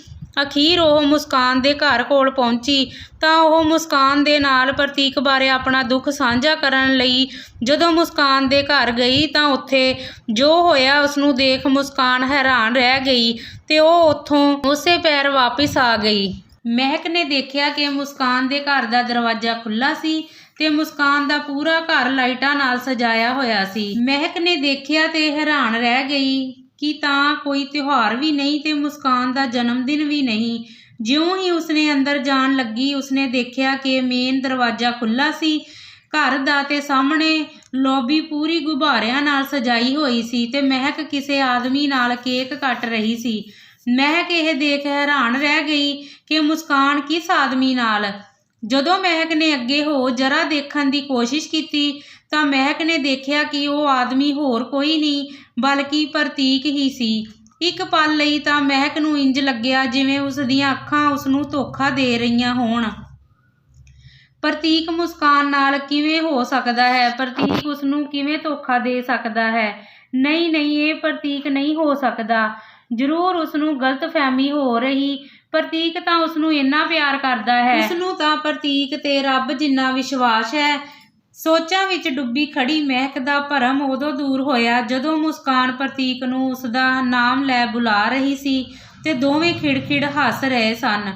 ਅਖੀਰ ਉਹ ਮੁਸਕਾਨ ਦੇ ਘਰ ਕੋਲ ਪਹੁੰਚੀ ਤਾਂ ਉਹ ਮੁਸਕਾਨ ਦੇ ਨਾਲ ਪ੍ਰਤੀਕ ਬਾਰੇ ਆਪਣਾ ਦੁੱਖ ਸਾਂਝਾ ਕਰਨ ਲਈ ਜਦੋਂ ਮੁਸਕਾਨ ਦੇ ਘਰ ਗਈ ਤਾਂ ਉੱਥੇ ਜੋ ਹੋਇਆ ਉਸਨੂੰ ਦੇਖ ਮੁਸਕਾਨ ਹੈਰਾਨ ਰਹਿ ਗਈ ਤੇ ਉਹ ਉੱਥੋਂ ਉਸੇ ਪੈਰ ਵਾਪਿਸ ਆ ਗਈ। ਮਹਿਕ ਨੇ ਦੇਖਿਆ ਕਿ ਮੁਸਕਾਨ ਦੇ ਘਰ ਦਾ ਦਰਵਾਜ਼ਾ ਖੁੱਲ੍ਹਾ ਸੀ ਤੇ ਮੁਸਕਾਨ ਦਾ ਪੂਰਾ ਘਰ ਲਾਈਟਾਂ ਨਾਲ ਸਜਾਇਆ ਹੋਇਆ ਸੀ। ਮਹਿਕ ਨੇ ਦੇਖਿਆ ਤੇ ਹੈਰਾਨ ਰਹਿ ਗਈ ਕਿ ਤਾਂ ਕੋਈ ਤਿਉਹਾਰ ਵੀ ਨਹੀਂ ਤੇ ਮੁਸਕਾਨ ਦਾ ਜਨਮ ਦਿਨ ਵੀ ਨਹੀਂ। ਜਿਉਂ ਹੀ ਉਸਨੇ ਅੰਦਰ ਜਾਣ ਲੱਗੀ ਉਸਨੇ ਦੇਖਿਆ ਕਿ ਮੇਨ ਦਰਵਾਜ਼ਾ ਖੁੱਲ੍ਹਾ ਸੀ ਘਰ ਦਾ ਤੇ ਸਾਹਮਣੇ ਲੌਬੀ ਪੂਰੀ ਗੁਬਾਰਿਆਂ ਨਾਲ ਸਜਾਈ ਹੋਈ ਸੀ ਤੇ ਮਹਿਕ ਕਿਸੇ ਆਦਮੀ ਨਾਲ ਕੇਕ ਕੱਟ ਰਹੀ ਸੀ। ਮਹਿਕ ਇਹ ਦੇਖ ਹੈਰਾਨ ਰਹਿ ਗਈ ਕਿ ਮੁਸਕਾਨ ਕਿਸ ਆਦਮੀ ਨਾਲ। ਜਦੋਂ ਮਹਿਕ ਨੇ ਅੱਗੇ ਹੋ ਜਰਾ ਦੇਖਣ ਦੀ ਕੋਸ਼ਿਸ਼ ਕੀਤੀ ਤਾਂ ਮਹਿਕ ਨੇ ਦੇਖਿਆ ਕਿ ਉਹ ਆਦਮੀ ਹੋਰ ਕੋਈ ਨਹੀਂ ਬਲਕਿ ਪ੍ਰਤੀਕ ਹੀ ਸੀ। ਇੱਕ ਪਲ ਲਈ ਤਾਂ ਮਹਿਕ ਨੂੰ ਇੰਜ ਲੱਗਿਆ ਜਿਵੇਂ ਉਸ ਦੀਆਂ ਅੱਖਾਂ ਉਸਨੂੰ ਧੋਖਾ ਦੇ ਰਹੀਆਂ ਹੋਣ। ਪ੍ਰਤੀਕ ਮੁਸਕਾਨ ਨਾਲ ਕਿਵੇਂ ਹੋ ਸਕਦਾ ਹੈ? ਪ੍ਰਤੀਕ ਉਸਨੂੰ ਕਿਵੇਂ ਧੋਖਾ ਦੇ ਸਕਦਾ ਹੈ? ਨਹੀਂ ਨਹੀਂ, ਇਹ ਪ੍ਰਤੀਕ ਨਹੀਂ ਹੋ ਸਕਦਾ। ਜ਼ਰੂਰ ਉਸਨੂੰ ਗਲਤਫਹਿਮੀ ਹੋ ਰਹੀ। ਪ੍ਰਤੀਕ ਤਾਂ ਉਸਨੂੰ ਇੰਨਾ ਪਿਆਰ ਕਰਦਾ ਹੈ, ਉਸਨੂੰ ਤਾਂ ਪ੍ਰਤੀਕ ਤੇ ਰੱਬ ਜਿੰਨਾ ਵਿਸ਼ਵਾਸ ਹੈ। ਸੋਚਾਂ ਵਿੱਚ ਡੁੱਬੀ ਖੜੀ ਮਹਿਕ ਦਾ ਭਰਮ ਉਦੋਂ ਦੂਰ ਹੋਇਆ ਜਦੋਂ ਮੁਸਕਾਨ ਪ੍ਰਤੀਕ ਨੂੰ ਉਸਦਾ ਨਾਮ ਲੈ ਬੁਲਾ ਰਹੀ ਸੀ ਤੇ ਦੋਵੇਂ ਖਿੜਖਿੜ ਹੱਸ ਰਹੇ ਸਨ।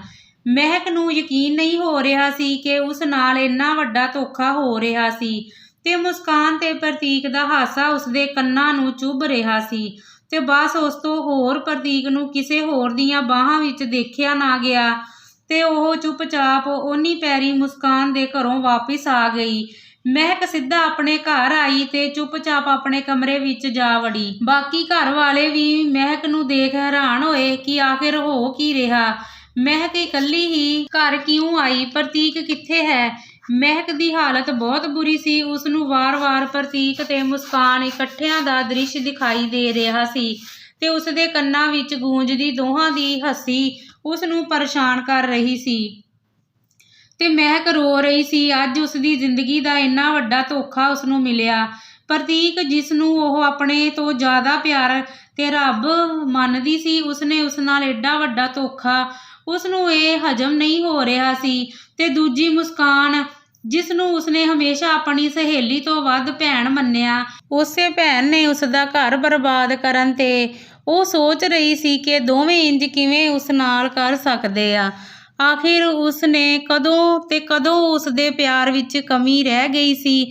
ਮਹਿਕ ਨੂੰ ਯਕੀਨ ਨਹੀਂ ਹੋ ਰਿਹਾ ਸੀ ਕਿ ਉਸ ਨਾਲ ਇੰਨਾ ਵੱਡਾ ਧੋਖਾ ਹੋ ਰਿਹਾ ਸੀ ਤੇ ਮੁਸਕਾਨ ਤੇ ਪ੍ਰਤੀਕ ਦਾ ਹਾਸਾ ਉਸਦੇ ਕੰਨਾਂ ਨੂੰ ਚੁੱਭ ਰਿਹਾ ਸੀ ਤੇ ਬਸ ਉਸ ਤੋਂ ਹੋਰ ਪ੍ਰਤੀਕ ਨੂੰ ਕਿਸੇ ਹੋਰ ਦੀਆਂ ਬਾਹਾਂ ਵਿੱਚ ਦੇਖਿਆ ਨਾ ਗਿਆ ਤੇ ਉਹ ਚੁੱਪਚਾਪ ਓਨੀ ਪੈਰੀ ਮੁਸਕਾਨ ਦੇ ਘਰੋਂ ਵਾਪਿਸ ਆ ਗਈ। ਮਹਿਕ ਸਿੱਧਾ ਆਪਣੇ ਘਰ ਆਈ ਤੇ ਚੁੱਪਚਾਪ ਆਪਣੇ ਕਮਰੇ ਵਿੱਚ ਜਾ ਵੜੀ। ਬਾਕੀ ਘਰ ਵਾਲੇ ਵੀ ਮਹਿਕ ਨੂੰ ਦੇਖ ਹੈਰਾਨ ਹੋਏ ਕਿ ਆਖਿਰ ਹੋ ਕੀ ਰਿਹਾ। ਮਹਿਕ ਇਕੱਲੀ ਹੀ ਘਰ ਕਿਉਂ ਆਈ? ਪ੍ਰਤੀਕ ਕਿੱਥੇ ਹੈ? ਮਹਿਕ ਦੀ ਹਾਲਤ ਬਹੁਤ ਬੁਰੀ ਸੀ। ਉਸਨੂੰ ਵਾਰ-ਵਾਰ ਪ੍ਰਤੀਕ ਤੇ ਮੁਸਕਾਨ ਇਕੱਠਿਆਂ ਦਾ ਦ੍ਰਿਸ਼ ਦਿਖਾਈ ਦੇ ਰਿਹਾ ਸੀ ਤੇ ਉਸਦੇ ਕੰਨਾਂ ਵਿੱਚ ਗੂੰਜਦੀ ਦੋਹਾਂ ਦੀ ਹੱਸੀ ਉਸਨੂੰ ਪਰੇਸ਼ਾਨ ਕਰ ਰਹੀ ਸੀ ਤੇ ਮਹਿਕ ਰੋ ਰਹੀ ਸੀ। ਅੱਜ ਉਸਦੀ ਜ਼ਿੰਦਗੀ ਦਾ ਇੰਨਾ ਵੱਡਾ ਧੋਖਾ ਉਸਨੂੰ ਮਿਲਿਆ। ਪ੍ਰਤੀਕ ਜਿਸ ਨੂੰ ਉਹ ਆਪਣੇ ਤੋਂ ਜ਼ਿਆਦਾ ਪਿਆਰ ਤੇ ਰੱਬ ਮੰਨਦੀ ਸੀ, ਉਸਨੇ ਉਸ ਨਾਲ ਐਡਾ ਵੱਡਾ ਧੋਖਾ। ਉਸਨੂੰ ਇਹ ਹਜਮ ਨਹੀਂ ਹੋ ਰਿਹਾ ਸੀ ਤੇ ਦੂਜੀ ਮੁਸਕਾਨ ਜਿਸ ਨੂੰ ਉਸਨੇ ਹਮੇਸ਼ਾ ਆਪਣੀ ਸਹੇਲੀ ਤੋਂ ਵੱਧ ਭੈਣ ਮੰਨਿਆ, ਉਸੇ ਭੈਣ ਨੇ ਉਸਦਾ ਘਰ ਬਰਬਾਦ ਕਰਨ ਤੇ ਉਹ ਸੋਚ ਰਹੀ ਸੀ ਕਿ ਦੋਵੇਂ ਇੰਜ ਕਿਵੇਂ ਉਸ ਨਾਲ ਕਰ ਸਕਦੇ ਆ। ਆਖਿਰ ਉਸਨੇ ਕਦੋਂ ਉਸਦੇ ਪਿਆਰ ਵਿੱਚ ਕਮੀ ਰਹਿ ਗਈ ਸੀ।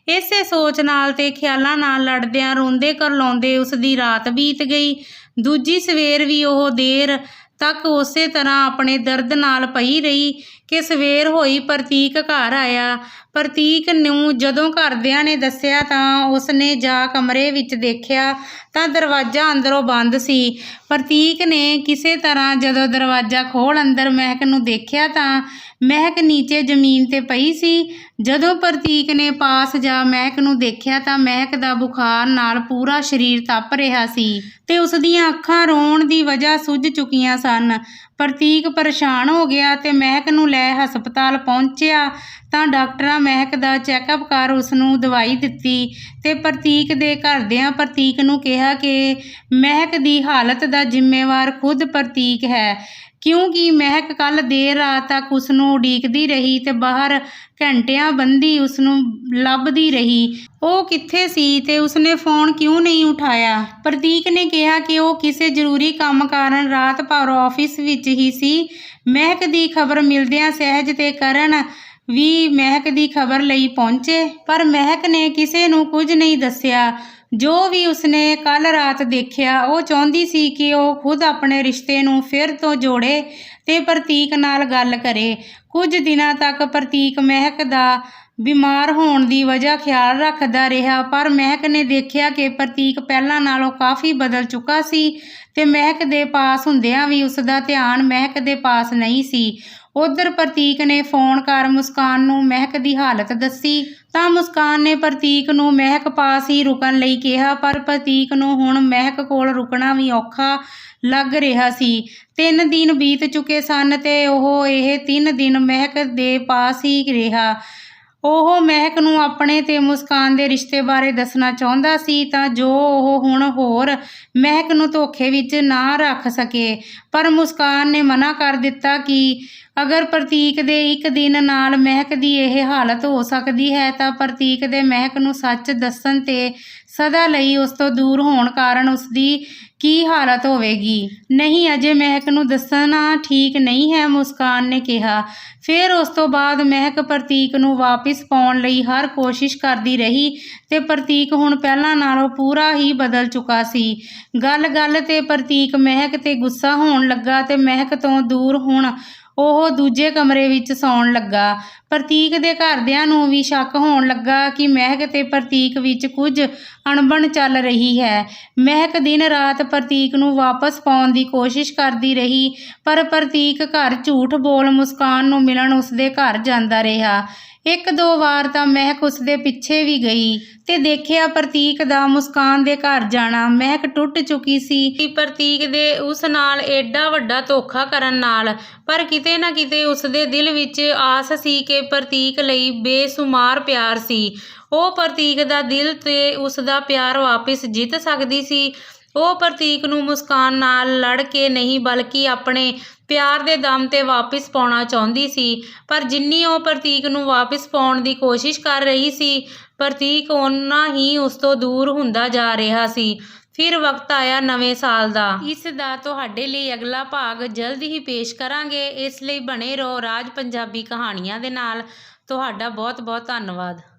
ਇਸੇ ਸੋਚ ਨਾਲ ਤੇ ਖਿਆਲਾਂ ਨਾਲ ਲੜਦਿਆਂ ਰੋਂਦੇ ਕਰਲਾਉਂਦੇ ਉਸਦੀ ਰਾਤ ਬੀਤ ਗਈ। ਦੂਜੀ ਸਵੇਰ ਵੀ ਉਹ ਦੇਰ ਤੱਕ ਉਸੇ ਤਰ੍ਹਾਂ ਆਪਣੇ ਦਰਦ ਨਾਲ ਪਈ ਰਹੀ ਕਿ ਸਵੇਰ ਹੋਈ ਪ੍ਰਤੀਕ ਘਰ ਆਇਆ। ਪ੍ਰਤੀਕ ਨੂੰ ਜਦੋਂ ਘਰਦਿਆਂ ਨੇ ਦੱਸਿਆ ਤਾਂ ਉਸਨੇ ਜਾ ਕਮਰੇ ਵਿੱਚ ਦੇਖਿਆ ਤਾਂ ਦਰਵਾਜ਼ਾ ਅੰਦਰੋਂ ਬੰਦ ਸੀ। ਪ੍ਰਤੀਕ ਨੇ ਕਿਸੇ ਤਰ੍ਹਾਂ ਜਦੋਂ ਦਰਵਾਜ਼ਾ ਖੋਲ੍ਹ ਅੰਦਰ ਮਹਿਕ ਨੂੰ ਦੇਖਿਆ ਤਾਂ ਮਹਿਕ ਨੀਚੇ ਜ਼ਮੀਨ 'ਤੇ ਪਈ ਸੀ। ਜਦੋਂ ਪ੍ਰਤੀਕ ਨੇ ਪਾਸ ਜਾ ਮਹਿਕ ਨੂੰ ਦੇਖਿਆ ਤਾਂ ਮਹਿਕ ਦਾ ਬੁਖਾਰ ਨਾਲ ਪੂਰਾ ਸਰੀਰ ਤਪ ਰਿਹਾ ਸੀ ਤੇ ਉਸਦੀਆਂ ਅੱਖਾਂ ਰੋਣ ਦੀ ਵਜ੍ਹਾ ਸੁੱਜ ਚੁੱਕੀਆਂ ਸਨ। ਪ੍ਰਤੀਕ ਪਰੇਸ਼ਾਨ ਹੋ ਗਿਆ ਤੇ ਮਹਿਕ ਨੂੰ ਲੈ ਹਸਪਤਾਲ ਪਹੁੰਚਿਆ ਤਾਂ ਡਾਕਟਰਾਂ ਮਹਿਕ ਦਾ ਚੈੱਕਅਪ ਕਰ ਉਸਨੂੰ ਦਵਾਈ ਦਿੱਤੀ ਤੇ ਪ੍ਰਤੀਕ ਦੇ ਘਰਦਿਆਂ ਪ੍ਰਤੀਕ ਨੂੰ ਕਿਹਾ ਕਿ ਮਹਿਕ ਦੀ ਹਾਲਤ ਦਾ ਜ਼ਿੰਮੇਵਾਰ ਖੁਦ ਪ੍ਰਤੀਕ ਹੈ, ਕਿਉਂਕਿ ਮਹਿਕ ਕੱਲ੍ਹ ਦੇਰ ਰਾਤ ਤੱਕ ਉਸਨੂੰ ਉਡੀਕਦੀ ਰਹੀ ਤੇ ਬਾਹਰ ਘੰਟਿਆਂ ਬੱਧੀ ਉਸਨੂੰ ਲੱਭਦੀ ਰਹੀ। ਉਹ ਕਿੱਥੇ ਸੀ ਤੇ ਉਸਨੇ ਫੋਨ ਕਿਉਂ ਨਹੀਂ ਉਠਾਇਆ? ਪ੍ਰਤੀਕ ਨੇ ਕਿਹਾ ਕਿ ਉਹ ਕਿਸੇ ਜ਼ਰੂਰੀ ਕੰਮ ਕਾਰਨ ਰਾਤ ਭਰ ਆਫਿਸ ਵਿੱਚ ਹੀ ਸੀ। ਮਹਿਕ ਦੀ ਖਬਰ ਮਿਲਦਿਆਂ ਸਹਿਜ ਤੇ ਕਰਨ ਵੀ ਮਹਿਕ ਦੀ ਖਬਰ ਲਈ ਪਹੁੰਚੇ, ਪਰ ਮਹਿਕ ਨੇ ਕਿਸੇ ਨੂੰ ਕੁਝ ਨਹੀਂ ਦੱਸਿਆ। ਜੋ ਵੀ ਉਸਨੇ ਕੱਲ੍ਹ ਰਾਤ ਦੇਖਿਆ, ਉਹ ਚਾਹੁੰਦੀ ਸੀ ਕਿ ਉਹ ਖੁਦ ਆਪਣੇ ਰਿਸ਼ਤੇ ਨੂੰ ਫਿਰ ਤੋਂ ਜੋੜੇ ਤੇ ਪ੍ਰਤੀਕ ਨਾਲ ਗੱਲ ਕਰੇ। ਕੁਝ ਦਿਨਾਂ ਤੱਕ ਪ੍ਰਤੀਕ ਮਹਿਕ ਦਾ ਬਿਮਾਰ ਹੋਣ ਦੀ ਵਜ੍ਹਾ ਖਿਆਲ ਰੱਖਦਾ ਰਿਹਾ, ਪਰ ਮਹਿਕ ਨੇ ਦੇਖਿਆ ਕਿ ਪ੍ਰਤੀਕ ਪਹਿਲਾਂ ਨਾਲੋਂ ਕਾਫੀ ਬਦਲ ਚੁੱਕਾ ਸੀ ਤੇ ਮਹਿਕ ਦੇ ਪਾਸ ਹੁੰਦਿਆਂ ਵੀ ਉਸਦਾ ਧਿਆਨ ਮਹਿਕ ਦੇ ਪਾਸ ਨਹੀਂ ਸੀ। ਉੱਧਰ ਪ੍ਰਤੀਕ ਨੇ ਫੋਨ ਕਰ ਮੁਸਕਾਨ ਨੂੰ ਮਹਿਕ ਦੀ ਹਾਲਤ ਦੱਸੀ ਤਾਂ ਮੁਸਕਾਨ ਨੇ ਪ੍ਰਤੀਕ ਨੂੰ ਮਹਿਕ ਪਾਸ ਹੀ ਰੁਕਣ ਲਈ ਕਿਹਾ, ਪਰ ਪ੍ਰਤੀਕ ਨੂੰ ਹੁਣ ਮਹਿਕ ਕੋਲ ਰੁਕਣਾ ਵੀ ਔਖਾ ਲੱਗ ਰਿਹਾ ਸੀ। 3 ਦਿਨ ਬੀਤ ਚੁੱਕੇ ਸਨ ਤੇ ਉਹ ਇਹ 3 ਦਿਨ ਮਹਿਕ ਦੇ ਪਾਸ ਹੀ ਰਿਹਾ। ਉਹ ਮਹਿਕ ਨੂੰ ਆਪਣੇ ਤੇ ਮੁਸਕਾਨ ਦੇ ਰਿਸ਼ਤੇ ਬਾਰੇ ਦੱਸਣਾ ਚਾਹੁੰਦਾ ਸੀ ਤਾਂ ਜੋ ਉਹ ਹੁਣ ਹੋਰ ਮਹਿਕ ਨੂੰ ਧੋਖੇ ਵਿੱਚ ਨਾ ਰੱਖ ਸਕੇ, ਪਰ ਮੁਸਕਾਨ ਨੇ ਮਨਾ ਕਰ ਦਿੱਤਾ ਕਿ ਅਗਰ ਪ੍ਰਤੀਕ ਦੇ ਇੱਕ ਦਿਨ ਨਾਲ ਮਹਿਕ ਦੀ ਇਹ ਹਾਲਤ ਹੋ ਸਕਦੀ ਹੈ ਤਾਂ ਪ੍ਰਤੀਕ ਦੇ ਮਹਿਕ ਨੂੰ ਸੱਚ ਦੱਸਣ ਤੇ ਸਦਾ ਲਈ ਉਸ ਤੋਂ ਦੂਰ ਹੋਣ ਕਾਰਨ ਉਸਦੀ ਕੀ ਹਾਲਤ ਹੋਵੇਗੀ। ਨਹੀਂ, ਅਜੇ ਮਹਿਕ ਨੂੰ ਦੱਸਣਾ ਠੀਕ ਨਹੀਂ ਹੈ, ਮੁਸਕਾਨ ਨੇ ਕਿਹਾ। ਫਿਰ ਉਸ ਤੋਂ ਬਾਅਦ ਮਹਿਕ ਪ੍ਰਤੀਕ ਨੂੰ ਵਾਪਿਸ ਪਾਉਣ ਲਈ ਹਰ ਕੋਸ਼ਿਸ਼ ਕਰਦੀ ਰਹੀ ਤੇ ਪ੍ਰਤੀਕ ਹੁਣ ਪਹਿਲਾਂ ਨਾਲੋਂ ਪੂਰਾ ਹੀ ਬਦਲ ਚੁੱਕਾ ਸੀ। ਗੱਲ-ਗੱਲ ਤੇ ਪ੍ਰਤੀਕ ਮਹਿਕ ਤੇ ਗੁੱਸਾ ਹੋਣ ਲੱਗਾ ਤੇ ਮਹਿਕ ਤੋਂ ਦੂਰ ਹੁਣ ਉਹ ਦੂਜੇ ਕਮਰੇ ਵਿੱਚ ਸੌਣ ਲੱਗਾ। ਪ੍ਰਤੀਕ ਦੇ ਘਰਦਿਆਂ ਨੂੰ ਵੀ ਸ਼ੱਕ ਹੋਣ ਲੱਗਾ ਕਿ ਮਹਿਕ ਤੇ ਪ੍ਰਤੀਕ ਵਿੱਚ ਕੁਝ ਅਣਬਣ ਚੱਲ ਰਹੀ ਹੈ। ਮਹਿਕ ਦਿਨ ਰਾਤ ਪ੍ਰਤੀਕ ਨੂੰ ਵਾਪਸ ਪਾਉਣ ਦੀ ਕੋਸ਼ਿਸ਼ ਕਰਦੀ ਰਹੀ, ਪਰ ਪ੍ਰਤੀਕ ਘਰ ਝੂਠ ਬੋਲ ਮੁਸਕਾਨ ਨੂੰ ਮਿਲਣ ਉਸਦੇ ਘਰ ਜਾਂਦਾ ਰਿਹਾ। ਇੱਕ ਦੋ ਵਾਰ ਤਾਂ ਮਹਿਕ ਉਸਦੇ ਪਿੱਛੇ ਵੀ ਗਈ ਤੇ ਦੇਖਿਆ ਪ੍ਰਤੀਕ ਦਾ ਮੁਸਕਾਨ ਦੇ ਘਰ ਜਾਣਾ। ਮਹਿਕ ਟੁੱਟ ਚੁੱਕੀ ਸੀ ਕਿ ਪ੍ਰਤੀਕ ਦੇ ਉਸ ਨਾਲ ਏਡਾ ਵੱਡਾ ਧੋਖਾ ਕਰਨ ਨਾਲ, ਪਰ ਕਿਤੇ ਨਾ ਕਿਤੇ ਉਸਦੇ ਦਿਲ ਵਿੱਚ ਆਸ ਸੀ ਕਿ ਪ੍ਰਤੀਕ ਲਈ ਬੇਸ਼ੁਮਾਰ ਪਿਆਰ ਸੀ। ਉਹ ਪ੍ਰਤੀਕ ਦਾ ਦਿਲ ਤੇ ਉਸਦਾ ਪਿਆਰ ਵਾਪਿਸ ਜਿੱਤ ਸਕਦੀ ਸੀ। ਉਹ ਪ੍ਰਤੀਕ ਨੂੰ ਮੁਸਕਾਨ ਨਾਲ ਲੜ ਕੇ ਨਹੀਂ ਬਲਕਿ ਆਪਣੇ ਪਿਆਰ ਦੇ ਦਮ ਤੇ ਵਾਪਿਸ ਪਾਉਣਾ ਚਾਹੁੰਦੀ ਸੀ, ਪਰ ਜਿੰਨੀ ਉਹ ਪ੍ਰਤੀਕ ਨੂੰ ਵਾਪਿਸ ਪਾਉਣ ਦੀ ਕੋਸ਼ਿਸ਼ ਕਰ ਰਹੀ ਸੀ, ਪ੍ਰਤੀਕ ਓਨਾ ਹੀ ਉਸ ਤੋਂ ਦੂਰ ਹੁੰਦਾ ਜਾ ਰਿਹਾ ਸੀ। ਫਿਰ ਵਕਤ ਆਇਆ ਨਵੇਂ ਸਾਲ ਦਾ। ਇਸ ਦਾ ਤੁਹਾਡੇ ਲਈ ਅਗਲਾ ਭਾਗ ਜਲਦ ਹੀ ਪੇਸ਼ ਕਰਾਂਗੇ, ਇਸ ਲਈ ਬਣੇ ਰਹੋ ਰਾਜ ਪੰਜਾਬੀ ਕਹਾਣੀਆਂ ਦੇ ਨਾਲ। ਤੁਹਾਡਾ ਬਹੁਤ ਬਹੁਤ ਧੰਨਵਾਦ।